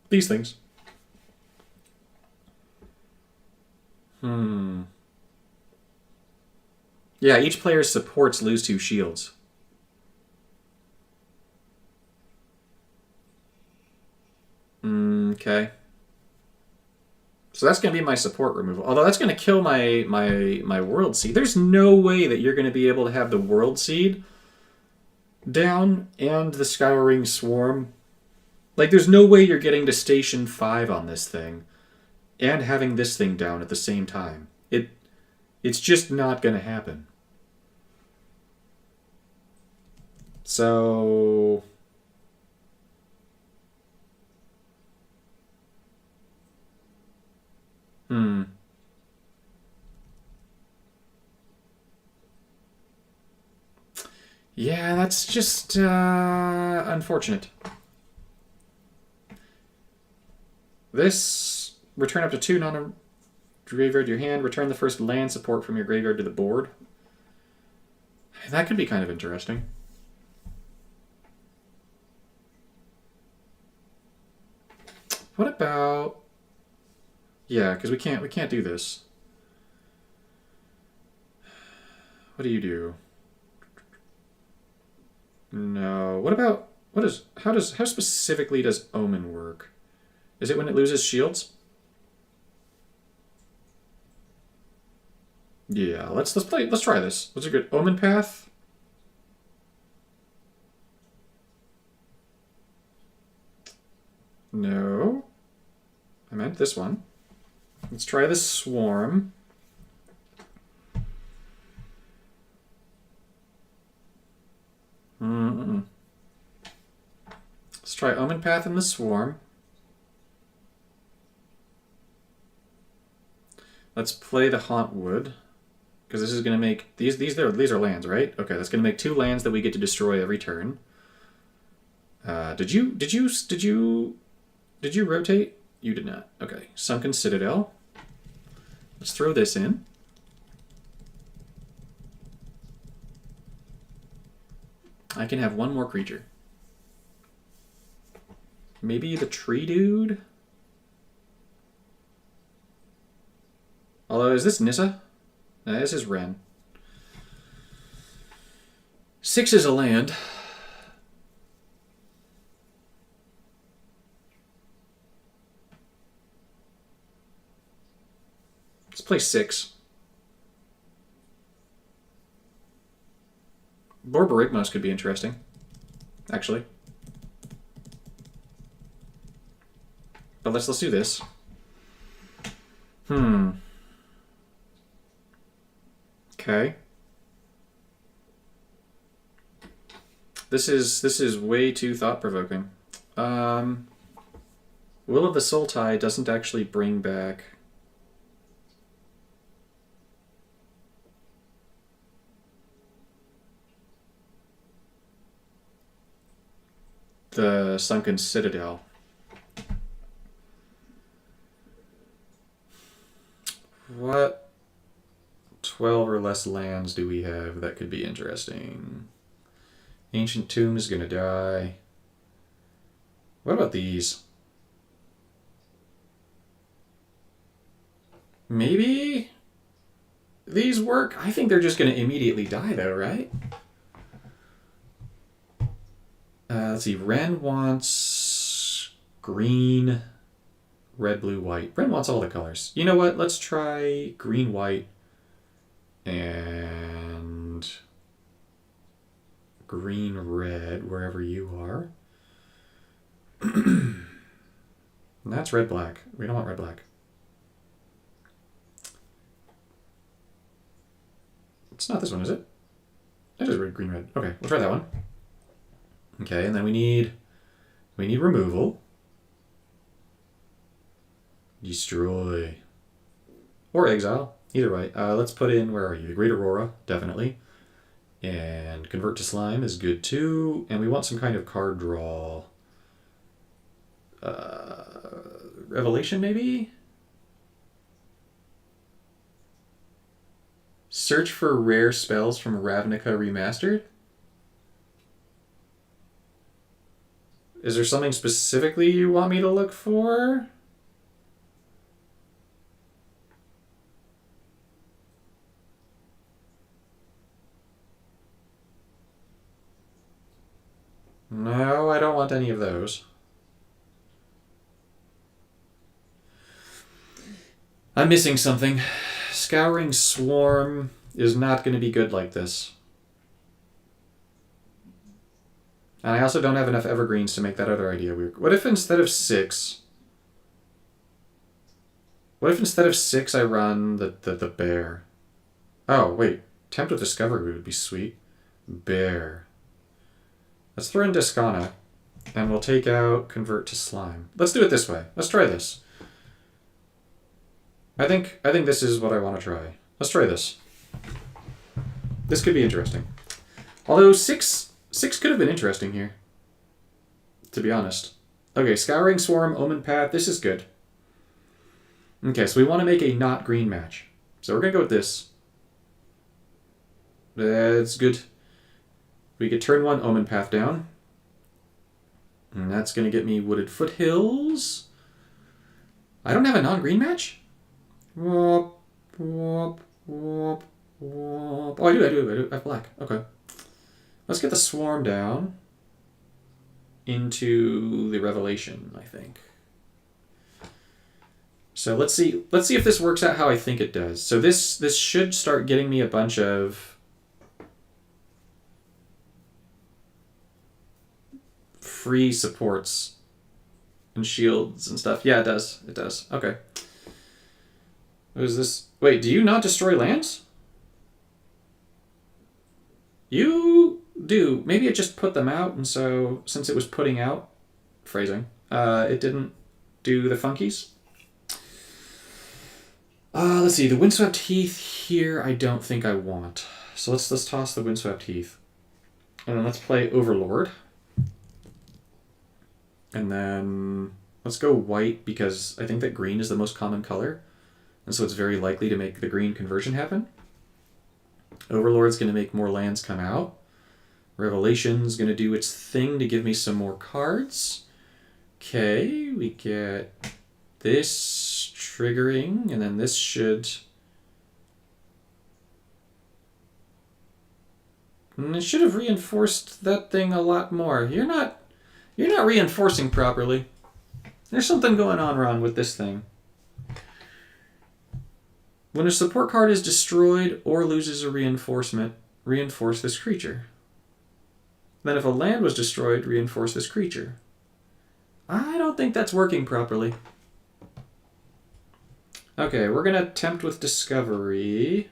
These things. Yeah, each player's supports lose 2 shields. Okay. So that's going to be my support removal. Although that's going to kill my World Seed. There's no way that you're going to be able to have the World Seed down and the Scouring Swarm. Like, there's no way you're getting to Station 5 on this thing and having this thing down at the same time. It's just not going to happen. So... Yeah, that's just unfortunate. This, return up to 2 non-graveyard to your hand, return the first land support from your graveyard to the board. That could be kind of interesting. What about... Yeah, because we can't do this. What do you do? No. What about... How specifically does Omen work? Is it when it loses shields? Yeah, let's try this. What's a good Omen path? No. I meant this one. Let's try the Swarm. Let's try Omen Path and the Swarm. Let's play the Hauntwood. Because this is going to make... These are lands, right? Okay, that's going to make 2 lands that we get to destroy every turn. Did you rotate? You did not. Okay, Sunken Citadel. Let's throw this in. I can have 1 more creature. Maybe the tree dude? Although, is this Nissa? No, this is Ren. 6 is a land. Let's play 6. Borborygmos could be interesting, actually. But let's do this. Okay. This is way too thought-provoking. Will of the Sultai doesn't actually bring back... the Sunken Citadel. What 12 or less lands do we have that could be interesting? Ancient Tomb is going to die. What about these? Maybe these work? I think they're just going to immediately die though, right? Let's see. Ren wants green, red, blue, white. Ren wants all the colors. You know what? Let's try green, white, and green, red, wherever you are. And that's red, black. We don't want red, black. It's not this one, is it? It is red, green, red. Okay, we'll try that one. Okay, and then we need removal. Destroy. Or exile. Either way. Let's put in, where are you? The Great Aurora, definitely. And convert to slime is good too. And we want some kind of card draw. Revelation, maybe? Search for rare spells from Ravnica Remastered? Is there something specifically you want me to look for? No, I don't want any of those. I'm missing something. Scouring Swarm is not going to be good like this. And I also don't have enough evergreens to make that other idea weird. What if instead of 6... What if instead of 6 I run the bear? Oh, wait. Tempt with Discovery would be sweet. Bear. Let's throw in Descana. And we'll take out Convert to Slime. Let's do it this way. Let's try this. I think this is what I want to try. Let's try this. This could be interesting. Although 6 could have been interesting here, to be honest. Okay, Scouring Swarm, Omen Path, this is good. Okay, so we want to make a not green match. So we're going to go with this. That's good. We get turn 1 Omen Path down. And that's going to get me Wooded Foothills. I don't have a non-green match? Whoop, whoop, whoop, whoop. Oh, I do. I have black. Okay. Let's get the Swarm down. into the Revelation, I think. So let's see if this works out how I think it does. So this should start getting me a bunch of free supports and shields and stuff. Yeah, it does. It does. Okay. What is this? Wait, do you not destroy lands? You do. Maybe it just put them out, and so since it was putting out, phrasing, it didn't do the funkies. Let's see. The Windswept Heath here, I don't think I want. So let's toss the Windswept Heath, and then let's play Overlord, and then let's go white because I think that green is the most common color, and so it's very likely to make the green conversion happen. Overlord's going to make more lands come out. Revelation's going to do its thing to give me some more cards. Okay, we get this triggering, and then this should... And it should have reinforced that thing a lot more. You're not reinforcing properly. There's something going on wrong with this thing. When a support card is destroyed or loses a reinforcement, reinforce this creature. Then if a land was destroyed, reinforce this creature. I don't think that's working properly. Okay, we're going to tempt with Discovery.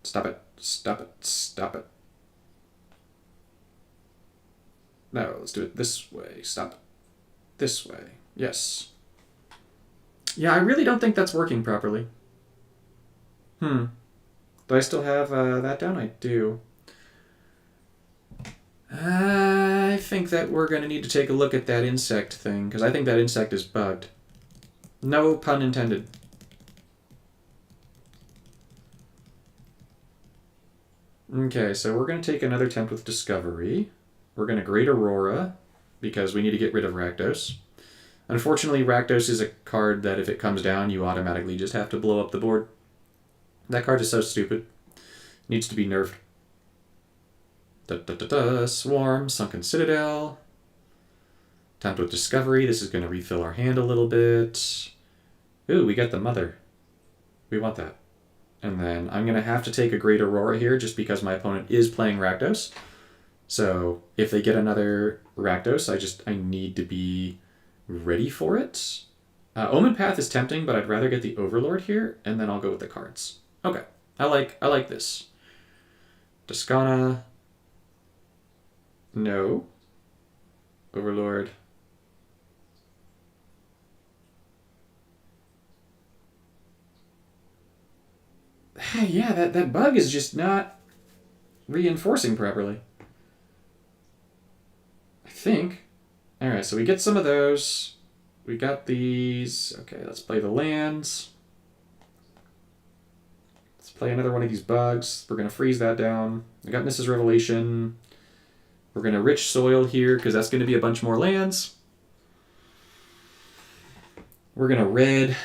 Stop it. Stop it. Stop it. No, let's do it this way. Stop it. This way. Yes. Yeah, I really don't think that's working properly. Do I still have that down? I do. I think that we're going to need to take a look at that insect thing, because I think that insect is bugged. No pun intended. Okay, so we're going to take another attempt with Discovery. We're going to Great Aurora, because we need to get rid of Rakdos. Unfortunately, Rakdos is a card that if it comes down, you automatically just have to blow up the board. That card is so stupid. Needs to be nerfed. Swarm, Sunken Citadel. Attempt with Discovery. This is going to refill our hand a little bit. Ooh, we got the Mother. We want that. And then I'm going to have to take a Great Aurora here just because my opponent is playing Rakdos. So if they get another Rakdos, I need to be ready for it. Omen Path is tempting, but I'd rather get the Overlord here, and then I'll go with the cards. Okay, I like this. Toscana. No. Overlord. Yeah, that bug is just not reinforcing properly. I think. Alright, so we get some of those. We got these. Okay, let's play the lands. Let's play another one of these bugs. We're going to freeze that down. We got Mrs. Revelation. We're going to Rich Soil here, because that's going to be a bunch more lands. We're going to red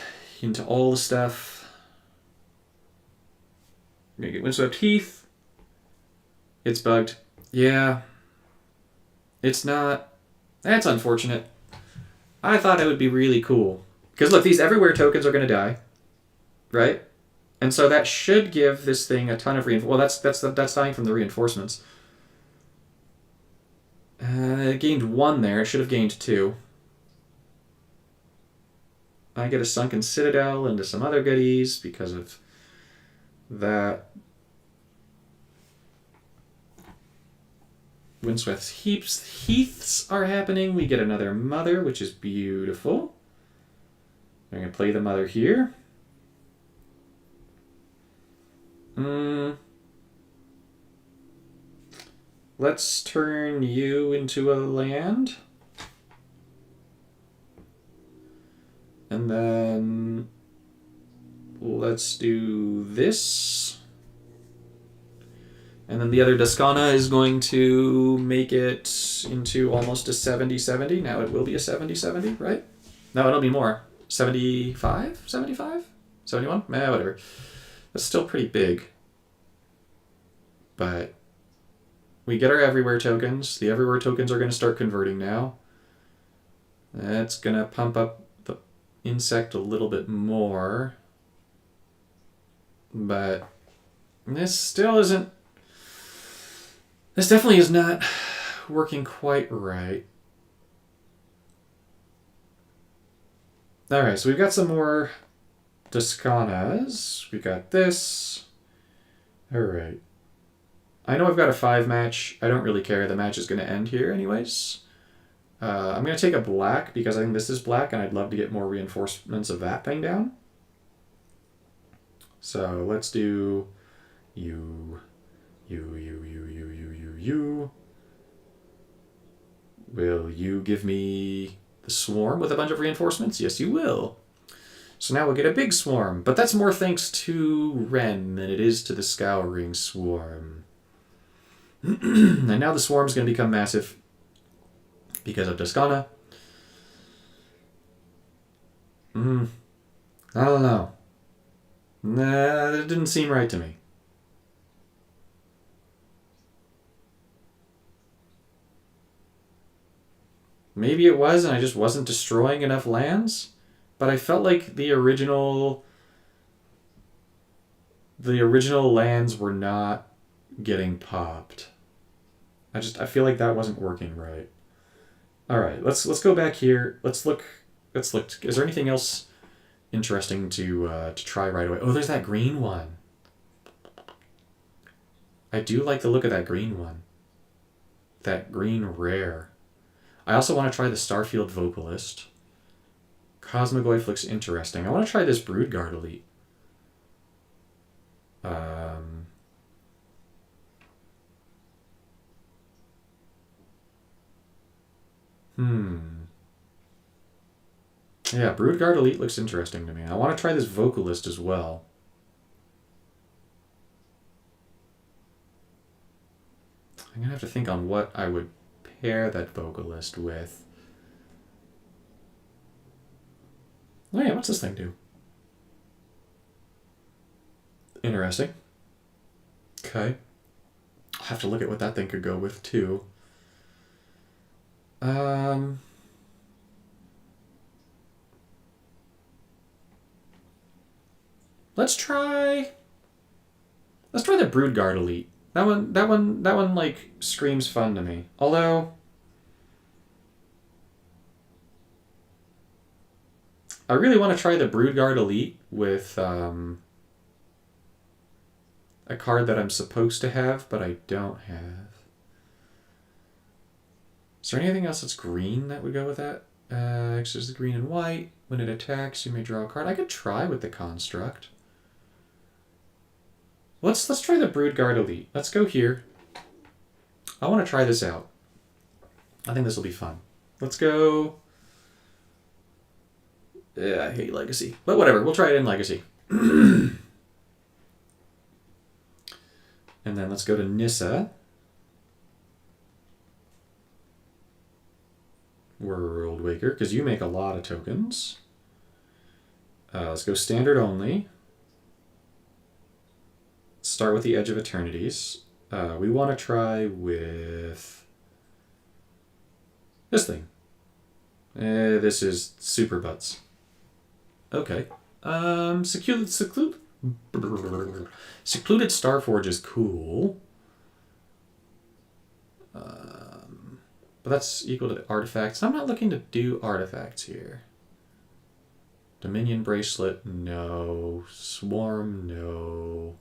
into all the stuff. We're going to get Windswept Heath. It's bugged. Yeah. It's not... That's unfortunate. I thought it would be really cool. Because look, these everywhere tokens are going to die. Right? And so that should give this thing a ton of reinforcements. Well, that's dying from the reinforcements. It gained 1 there. It should have gained 2. I get a Sunken Citadel into some other goodies because of that. Windswept Heaths are happening. We get another Mother, which is beautiful. We're going to play the Mother here. Let's turn you into a land. And then let's do this. And then the other Descana is going to make it into almost a 70-70. Now it will be a 70-70, right? No, it'll be more. 75? 75? 71? Whatever. That's still pretty big. But We get our everywhere tokens. The everywhere tokens are going to start converting now. That's going to pump up the insect a little bit more. But this still isn't... This definitely is not working quite right. Alright, so we've got some more Descanas. We got this. Alright. I know I've got a 5 match. I don't really care. The match is going to end here anyways. I'm going to take a black because I think this is black and I'd love to get more reinforcements of that thing down. So let's do you. Will you give me the swarm with a bunch of reinforcements? Yes, you will. So now we'll get a big swarm, but that's more thanks to Ren than it is to the Scouring Swarm. And now the swarm's going to become massive because of Descana. I don't know. Nah, that didn't seem right to me. Maybe it was and I just wasn't destroying enough lands, but I felt like the original lands were not getting popped. I feel like that wasn't working right. All right, let's go back here. Let's look. Is there anything else interesting to try right away? Oh, there's that green one. I do like the look of that green one. That green rare. I also want to try the Starfield Vocalist. Cosmogoyf looks interesting. I want to try this Broodguard Elite. Yeah, Broodguard Elite looks interesting to me. I want to try this Vocalist as well. I'm going to have to think on what I would pair that Vocalist with. Oh yeah, what's this thing do? Interesting. Okay. I'll have to look at what that thing could go with too. Let's try the Broodguard Elite. That one like screams fun to me. Although I really want to try the Broodguard Elite with a card that I'm supposed to have, but I don't have. Is there anything else that's green that would go with that? Actually, there's the green and white. When it attacks, you may draw a card. I could try with the Construct. Let's try the Broodguard Elite. Let's go here. I want to try this out. I think this will be fun. Let's go. Yeah, I hate Legacy. But whatever, we'll try it in Legacy. And then let's go to Nissa. World Waker, because you make a lot of tokens. Let's go standard only. Start with the Edge of Eternities. We want to try with this thing. This is super butts. Okay. Secluded Starforge is cool. But that's equal to artifacts. I'm not looking to do artifacts here. Dominion Bracelet, no. Swarm, no.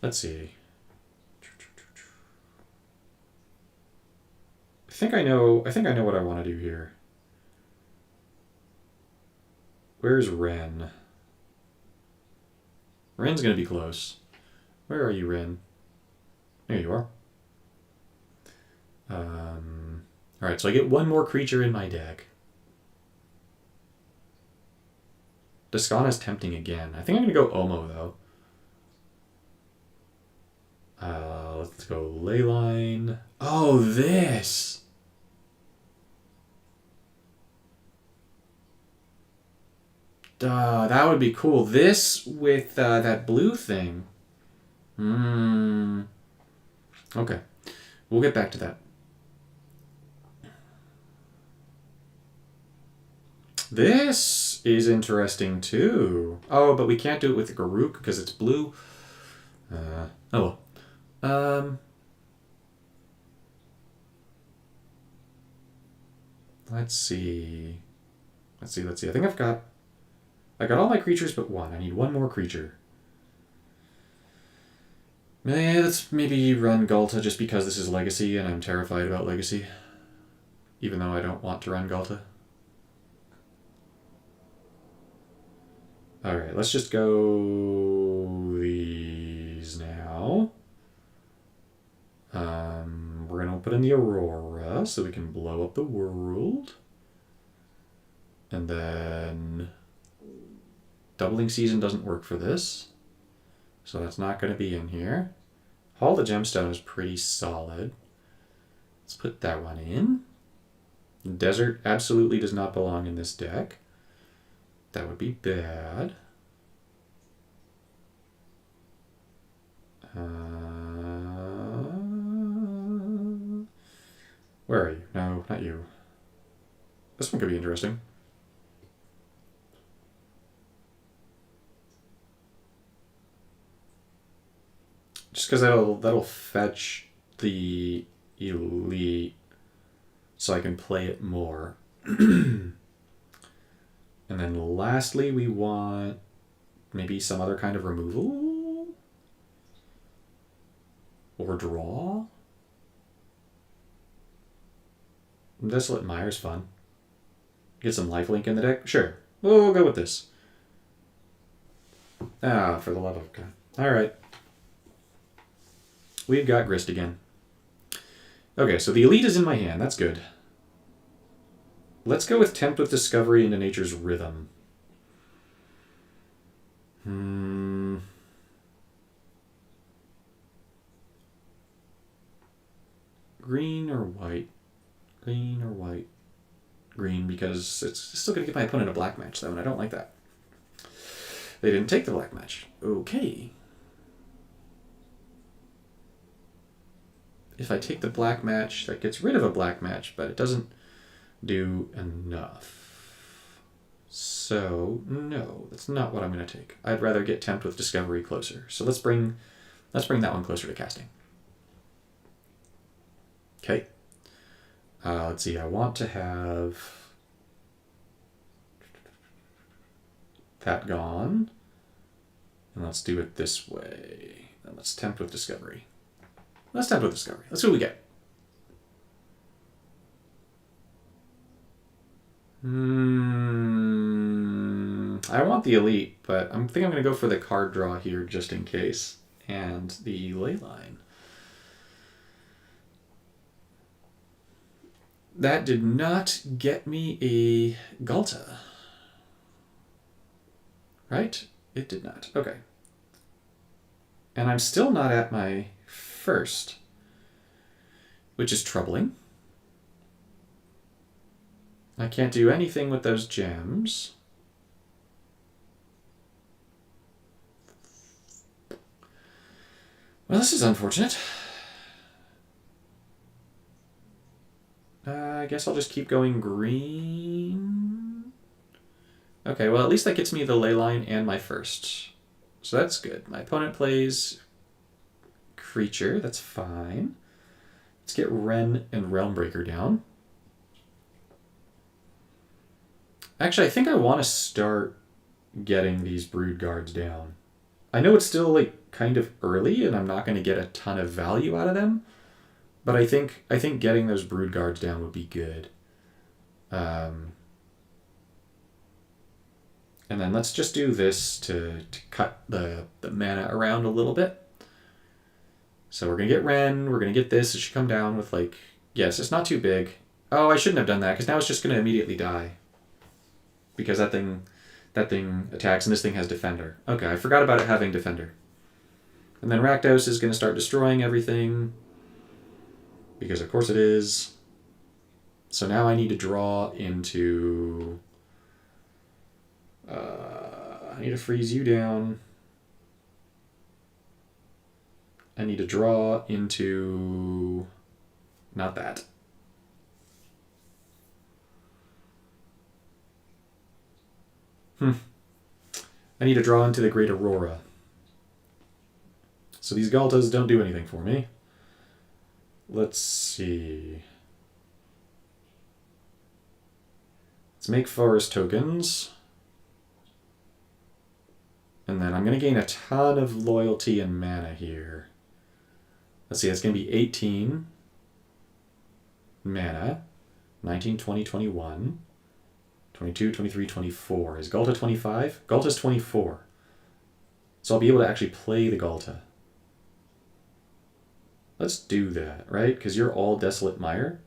Let's see. I think I know what I want to do here. Where's Ren? Ren's gonna be close. Where are you, Ren? There you are. Alright, so I get one more creature in my deck. Descana's tempting again. I think I'm gonna go Omo though. Let's go Leyline. Oh, this! Duh, that would be cool. This with that blue thing. Okay. We'll get back to that. This is interesting too. Oh, but we can't do it with Garuk because it's blue. Oh well. Let's see. Let's see. I think I got all my creatures but one. I need one more creature. Let's maybe run Galta just because this is Legacy and I'm terrified about Legacy. Even though I don't want to run Galta. Alright, let's just go these now. We're going to put in the Aurora so we can blow up the world. And then Doubling Season doesn't work for this. So that's not going to be in here. Hall the Gemstone is pretty solid. Let's put that one in. Desert absolutely does not belong in this deck. That would be bad. Where are you? No, not you. This one could be interesting. Just because that'll fetch the elite so I can play it more. And then lastly, we want maybe some other kind of removal? Or draw? Desolate Mire's fun. Get some lifelink in the deck? Sure. We'll go with this. Ah, for the love of God. Alright. We've got Grist again. Okay, so the elite is in my hand. That's good. Let's go with Tempt with Discovery into Nature's Rhythm. Green or white? Green or white? Green, because it's still going to give my opponent a black match, though, and I don't like that. They didn't take the black match. Okay. If I take the black match, that gets rid of a black match, but it doesn't do enough. So, no, that's not what I'm going to take. I'd rather get Tempt with Discovery closer. So let's bring that one closer to casting. Okay. Let's see, I want to have that gone. And let's do it this way. And let's Tempt with Discovery. Let's Tempt with Discovery. Let's see what we get. I want the elite, but I think I'm going to go for the card draw here just in case. And the Leyline. That did not get me a Galta. Right? It did not. Okay. And I'm still not at my first, which is troubling. I can't do anything with those gems. Well, this is unfortunate. I guess I'll just keep going green. Okay, well, at least that gets me the Leyline and my first. So that's good. My opponent plays creature. That's fine. Let's get Wrenn and Realmbreaker down. Actually, I think I want to start getting these Brood Guards down. I know it's still like kind of early and I'm not going to get a ton of value out of them, but I think getting those Brood Guards down would be good. And then let's just do this to cut the mana around a little bit. So we're going to get Wrenn, we're going to get this. It should come down with like, yes, it's not too big. Oh, I shouldn't have done that because now it's just going to immediately die. Because that thing attacks and this thing has Defender. Okay, I forgot about it having Defender. And then Rakdos is going to start destroying everything. Because of course it is. So now I need to draw into... I need to freeze you down. I need to draw into... not that. I need to draw into the Great Aurora. So these Galtas don't do anything for me. Let's see. Let's make forest tokens. And then I'm going to gain a ton of loyalty and mana here. Let's see, it's going to be 18 mana. 19, 20, 21. 22, 23, 24. Is Galta 25? Galta's 24. So I'll be able to actually play the Galta. Let's do that, right? Because you're all Desolate Mire.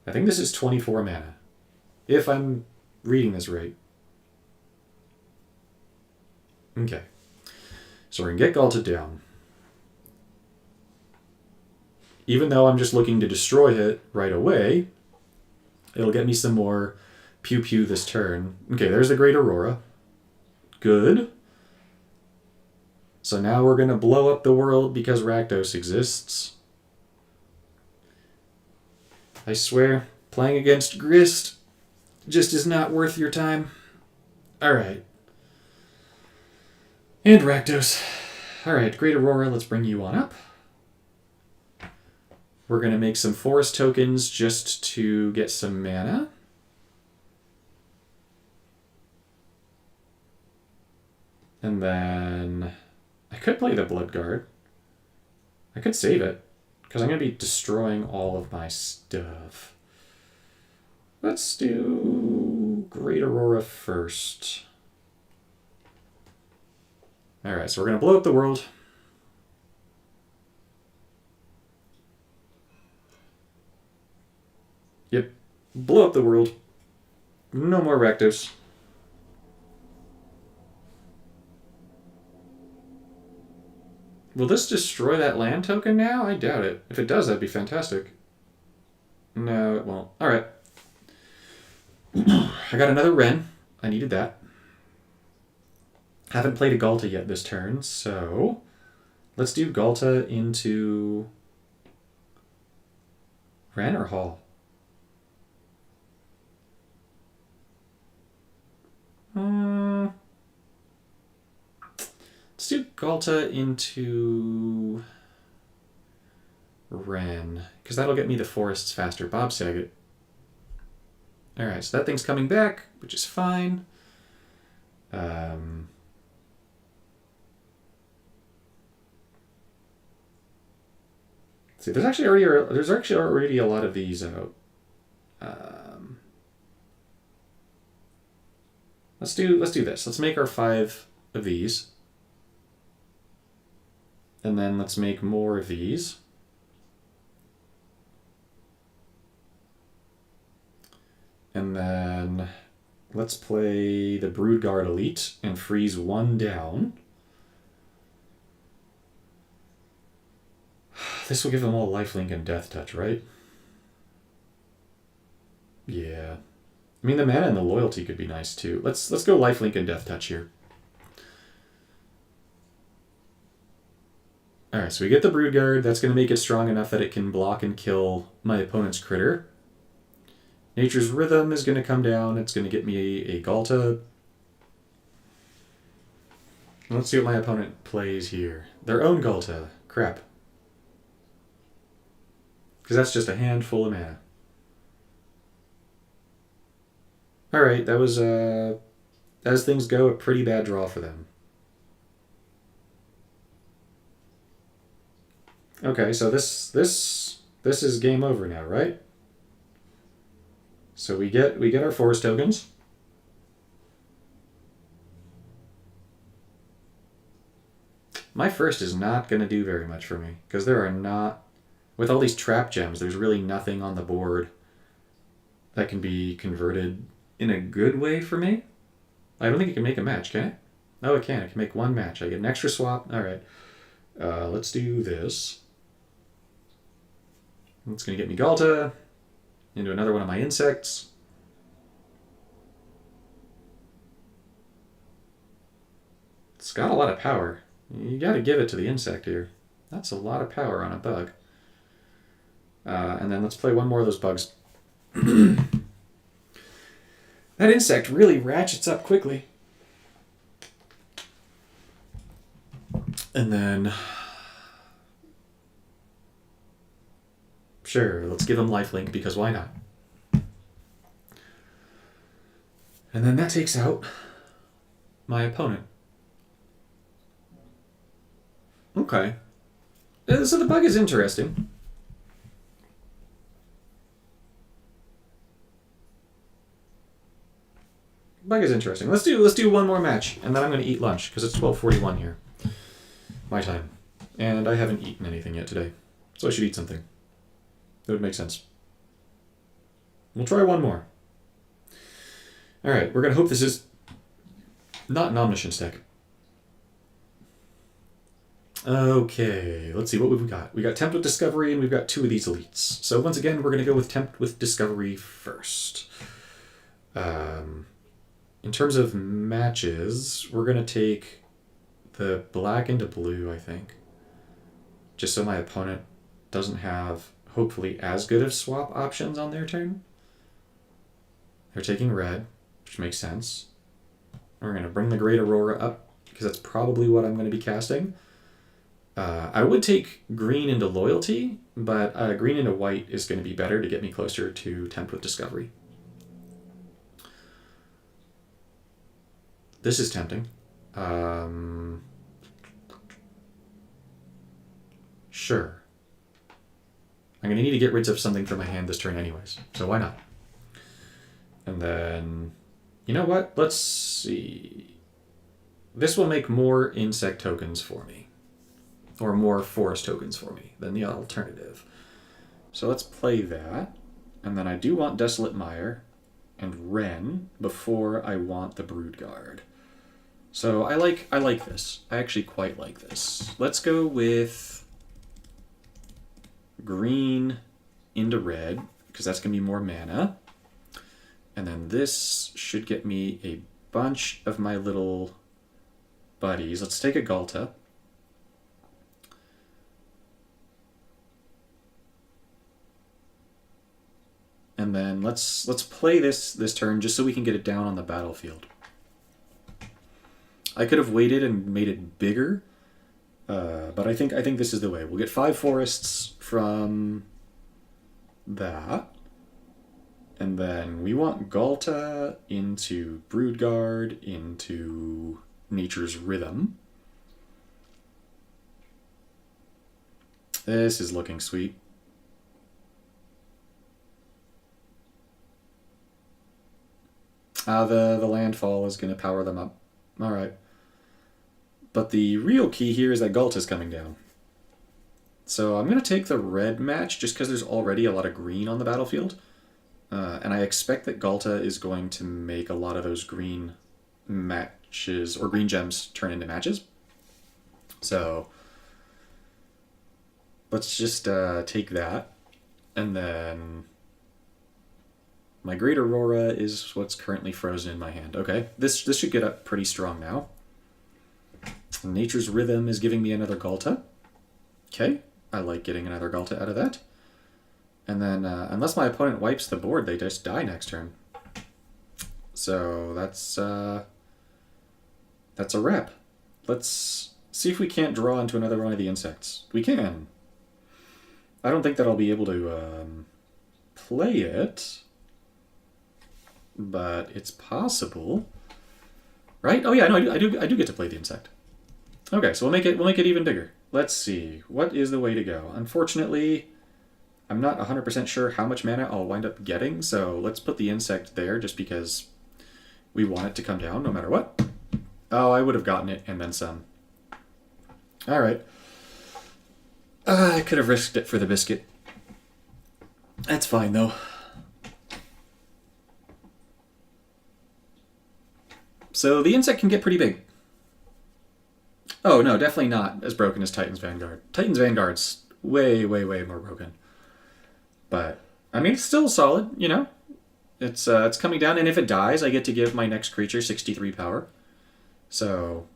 I think this is 24 mana. If I'm reading this right. Okay. So we're going to get Galta down. Even though I'm just looking to destroy it right away, it'll get me some more pew-pew this turn. Okay, there's the Great Aurora. Good. So now we're going to blow up the world because Rakdos exists. I swear, playing against Grist just is not worth your time. Alright. And Rakdos. Alright, Great Aurora, let's bring you on up. We're going to make some forest tokens just to get some mana. And then I could play the Blood Guard. I could save it, because I'm going to be destroying all of my stuff. Let's do Great Aurora first. Alright, so we're going to blow up the world. Yep. Blow up the world. No more Rakdos. Will this destroy that land token now? I doubt it. If it does, that'd be fantastic. No, it won't. Alright. I got another Wren. I needed that. Haven't played a Galta yet this turn, so... let's do Galta into... Wren or Hall? Let's do Galta into Wren, because that'll get me the forests faster. Bob Saget. Alright, so that thing's coming back, which is fine. See, there's actually already a lot of these out. Let's do this. Let's make our 5 of these. And then let's make more of these. And then let's play the Broodguard Elite and freeze 1 down. This will give them all lifelink and death touch, right? Yeah. I mean, the mana and the loyalty could be nice too. Let's go lifelink and death touch here. Alright, so we get the Broodguard. That's going to make it strong enough that it can block and kill my opponent's critter. Nature's Rhythm is going to come down. It's going to get me a Galta. Let's see what my opponent plays here. Their own Galta. Crap. Because that's just a handful of mana. Alright, that was, as things go, a pretty bad draw for them. Okay, so this is game over now, right? So we get our forest tokens. My first is not going to do very much for me, because there are not... with all these trap gems, there's really nothing on the board that can be converted in a good way for me. I don't think it can make a match, can it? Oh, it can. It can make 1 match. I get an extra swap. Alright. Let's do this. It's going to get me Galta into another one of my insects. It's got a lot of power. You gotta give it to the insect here. That's a lot of power on a bug. And then let's play one more of those bugs. That insect really ratchets up quickly. And then... Sure, let's give him lifelink, because why not? And then that takes out my opponent. Okay. So the bug is interesting. Bug is interesting. Let's do one more match, and then I'm going to eat lunch, because it's 12:41 here. My time. And I haven't eaten anything yet today. So I should eat something. That would make sense. We'll try one more. Alright, we're going to hope this is not an Omniscience deck. Okay, let's see what we've got. We got Tempt with Discovery, and we've got two of these elites. So once again, we're going to go with Tempt with Discovery first. In terms of matches, we're going to take the black into blue, I think. Just so my opponent doesn't have, hopefully, as good of swap options on their turn. They're taking red, which makes sense. We're going to bring the Great Aurora up, because that's probably what I'm going to be casting. I would take green into Loyalty, but green into white is going to be better to get me closer to Tempt with Discovery. This is tempting. Sure. I'm going to need to get rid of something from my hand this turn anyways, so why not? And then, you know what? Let's see. This will make more insect tokens for me. Or more forest tokens for me than the alternative. So let's play that. And then I do want Desolate Mire and Wren before I want the Broodguard. So I like this. I actually quite like this. Let's go with green into red, because that's going to be more mana. And then this should get me a bunch of my little buddies. Let's take a Galta. And then let's play this turn just so we can get it down on the battlefield. I could have waited and made it bigger, but I think this is the way. We'll get 5 forests from that. And then we want Galta into Broodguard, into Nature's Rhythm. This is looking sweet. The landfall is going to power them up. Alright. But the real key here is that Galta's coming down. So I'm going to take the red match just because there's already a lot of green on the battlefield. And I expect that Galta is going to make a lot of those green matches, or green gems, turn into matches. So let's just take that. And then my Great Aurora is what's currently frozen in my hand. Okay, this should get up pretty strong now. Nature's Rhythm is giving me another Galta. Okay, I like getting another Galta out of that. And then, unless my opponent wipes the board, they just die next turn. So that's a wrap. Let's see if we can't draw into another one of the insects. We can. I don't think that I'll be able to play it, but it's possible, right? Oh yeah, no, I do get to play the insect. Okay, so we'll make it even bigger. Let's see, what is the way to go? Unfortunately, I'm not 100% sure how much mana I'll wind up getting, so let's put the insect there just because we want it to come down no matter what. Oh, I would have gotten it and then some. Alright. I could have risked it for the biscuit. That's fine, though. So the insect can get pretty big. Oh, no, definitely not as broken as Titan's Vanguard. Titan's Vanguard's way, way, way more broken. But, I mean, it's still solid, you know? It's coming down, and if it dies, I get to give my next creature 63 power. So,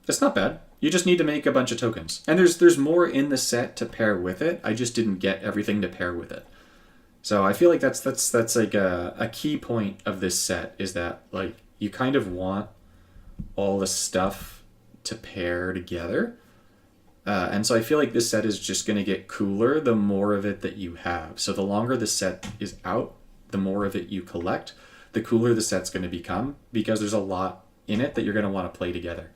It's not bad. You just need to make a bunch of tokens. And there's more in the set to pair with it. I just didn't get everything to pair with it. So I feel like that's like a key point of this set is that like you kind of want all the stuff to pair together. And so I feel like this set is just going to get cooler the more of it that you have. So the longer the set is out, the more of it you collect, the cooler the set's going to become because there's a lot in it that you're going to want to play together.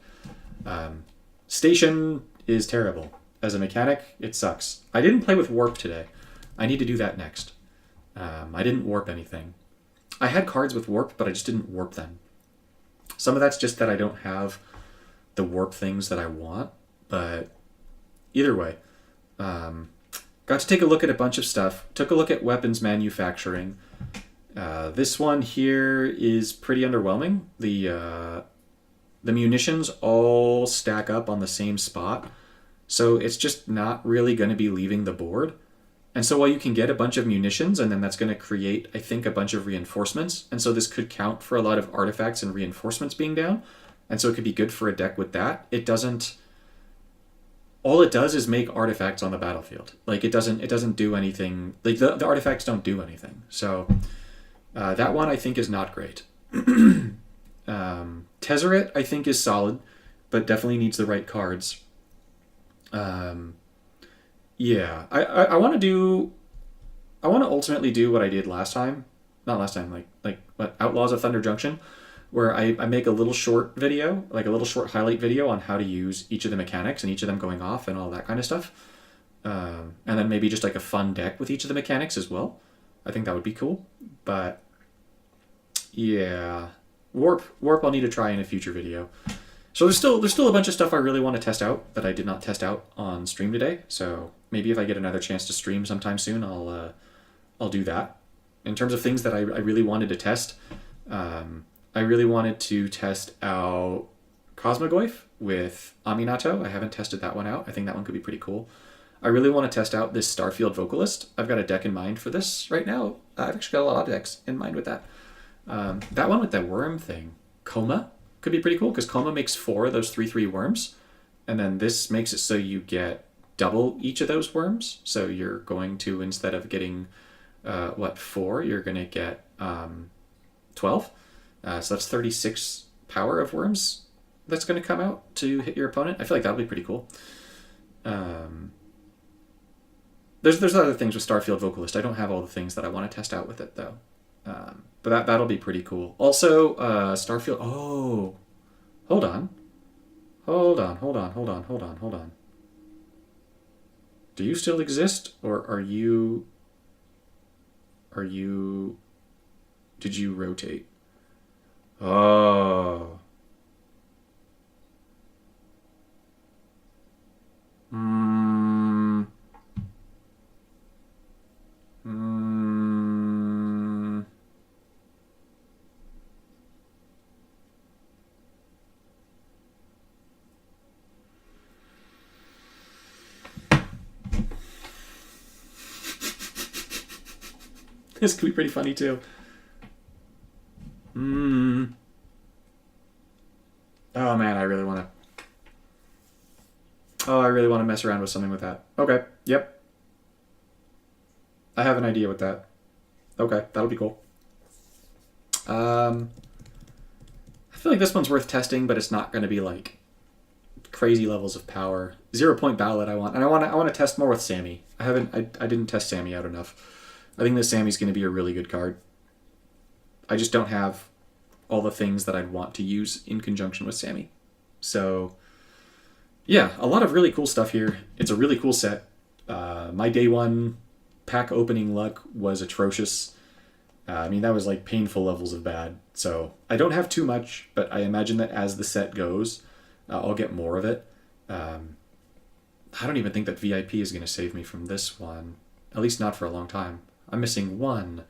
Station is terrible. As a mechanic, it sucks. I didn't play with warp today. I need to do that next. I didn't warp anything. I had cards with warp, but I just didn't warp them. Some of that's just that I don't have the warp things that I want, but either way, got to take a look at a bunch of stuff. Took a look at weapons manufacturing. This one here is pretty underwhelming. The munitions all stack up on the same spot, so it's just not really going to be leaving the board. And so while you can get a bunch of munitions, and then that's going to create, I think, a bunch of reinforcements, and so this could count for a lot of artifacts and reinforcements being down, and so it could be good for a deck with that. It doesn't... All it does is make artifacts on the battlefield. Like, it doesn't do anything... Like, the artifacts don't do anything. So, that one I think is not great. Tezzeret, I think, is solid, but definitely needs the right cards. Yeah, I want to ultimately do what I did last time. Not last time, like what, Outlaws of Thunder Junction, where I make a little short video, like a little short highlight video on how to use each of the mechanics and each of them going off and all that kind of stuff. And then maybe just like a fun deck with each of the mechanics as well. I think that would be cool. But yeah, Warp I'll need to try in a future video. So there's still a bunch of stuff I really want to test out that I did not test out on stream today. So maybe if I get another chance to stream sometime soon, I'll do that. In terms of things that I really wanted to test, I really wanted to test out Cosmogoyf with Aminato. I haven't tested that one out. I think that one could be pretty cool. I really want to test out this Starfield Vocalist. I've got a deck in mind for this right now. I've actually got a lot of decks in mind with that. That one with that worm thing, Coma, could be pretty cool because Coma makes 4 of those 3/3 worms, and then this makes it so you get double each of those worms. So you're going to, instead of getting 4, you're going to get 12. So that's 36 power of worms that's going to come out to hit your opponent. I feel like that'll be pretty cool. There's other things with Starfield Vocalist. I don't have all the things that I want to test out with it though. But that'll be pretty cool. Also, Starfield... Oh! Hold on. Do you still exist? Or are you... Did you rotate? Oh. This could be pretty funny too. Oh man, I really want to mess around with something with that. Okay, yep. I have an idea with that. Okay, that'll be cool. I feel like this one's worth testing, but it's not going to be like crazy levels of power. 0 Point Ballad I want, and I want to test more with Sammy. I didn't test Sammy out enough. I think that Sammy's going to be a really good card. I just don't have all the things that I'd want to use in conjunction with Sammy. So, yeah, a lot of really cool stuff here. It's a really cool set. My day one pack opening luck was atrocious. I mean, that was like painful levels of bad. So I don't have too much, but I imagine that as the set goes, I'll get more of it. I don't even think that VIP is going to save me from this one. At least not for a long time. I'm missing 1,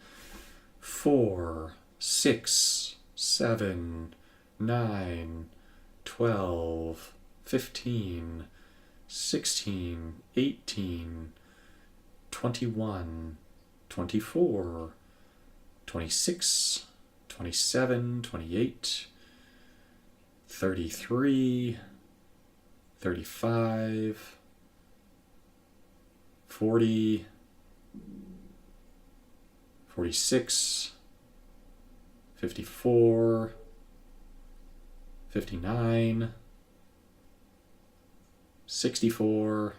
4, 6, 7, 9, 12, 15, 16, 18, 21, 24, 26, 27, 28, 33, 35, 40, 46, 54, 59, 64,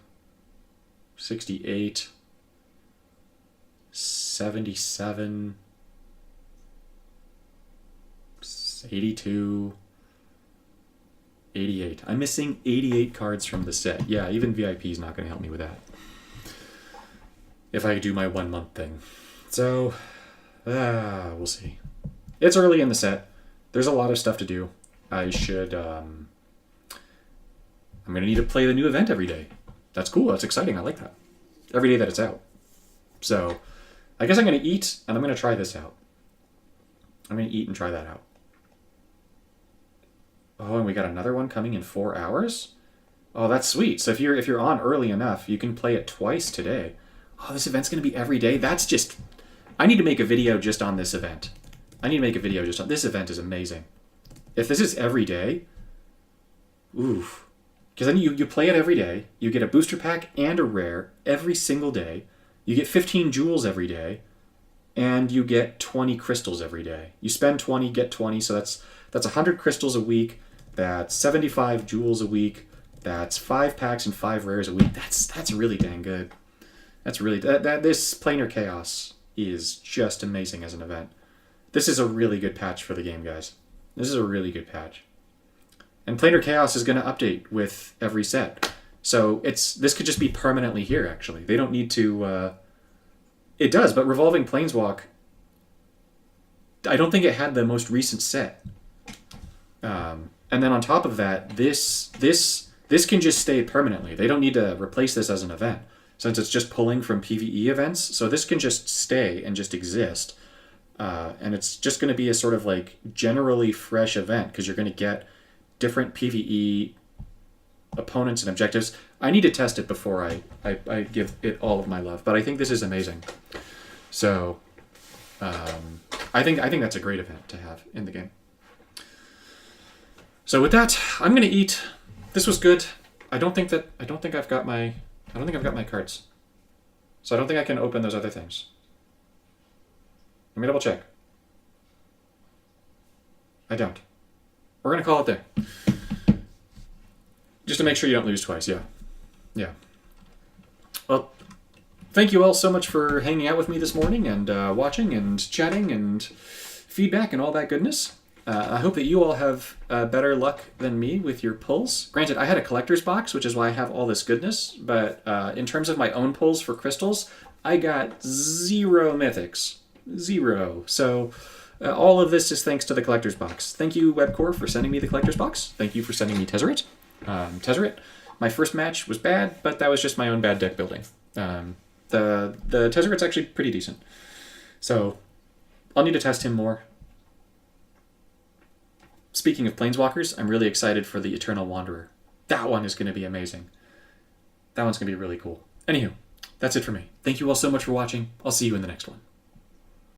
68, 77, 82, 88. I'm missing 88 cards from the set. Yeah, even VIP is not going to help me with that. If I do my 1 month thing. So, we'll see. It's early in the set. There's a lot of stuff to do. I should, I'm going to need to play the new event every day. That's cool. That's exciting. I like that. Every day that it's out. So, I guess I'm going to eat, and I'm going to try this out. I'm going to eat and try that out. Oh, and we got another one coming in 4 hours? Oh, that's sweet. So if you're on early enough, you can play it twice today. Oh, this event's going to be every day? That's just... I need to make a video just on this event. This event is amazing. If this is every day... Oof. Because then you play it every day. You get a booster pack and a rare every single day. You get 15 jewels every day. And you get 20 crystals every day. You spend 20, get 20, so that's 100 crystals a week. That's 75 jewels a week. That's 5 packs and 5 rares a week. That's really dang good. That's really... This Planar Chaos is just amazing as an event. This is a really good patch for the game, guys. This is a really good patch. And Planar Chaos is going to update with every set. So this could just be permanently here, actually. They don't need to... It does, but Revolving Planeswalk... I don't think it had the most recent set. And then on top of that, this can just stay permanently. They don't need to replace this as an event, since it's just pulling from PvE events. So this can just stay and just exist. And it's just going to be a sort of like generally fresh event, because you're going to get different PvE opponents and objectives. I need to test it before I give it all of my love, but I think this is amazing. So I think that's a great event to have in the game. So with that, I'm gonna eat. This was good. I don't think I've got my cards. So I don't think I can open those other things. Let me double check. I don't. We're gonna call it there. Just to make sure you don't lose twice, yeah. Yeah. Well, thank you all so much for hanging out with me this morning and watching and chatting and feedback and all that goodness. I hope that you all have better luck than me with your pulls. Granted, I had a collector's box, which is why I have all this goodness, but in terms of my own pulls for crystals, I got 0 mythics. 0. So all of this is thanks to the collector's box. Thank you, Webcore, for sending me the collector's box. Thank you for sending me Tezzeret. Tezzeret, my first match was bad, but that was just my own bad deck building. The Tezzeret's actually pretty decent. So I'll need to test him more. Speaking of Planeswalkers, I'm really excited for the Eternal Wanderer. That one is going to be amazing. That one's going to be really cool. Anywho, that's it for me. Thank you all so much for watching. I'll see you in the next one.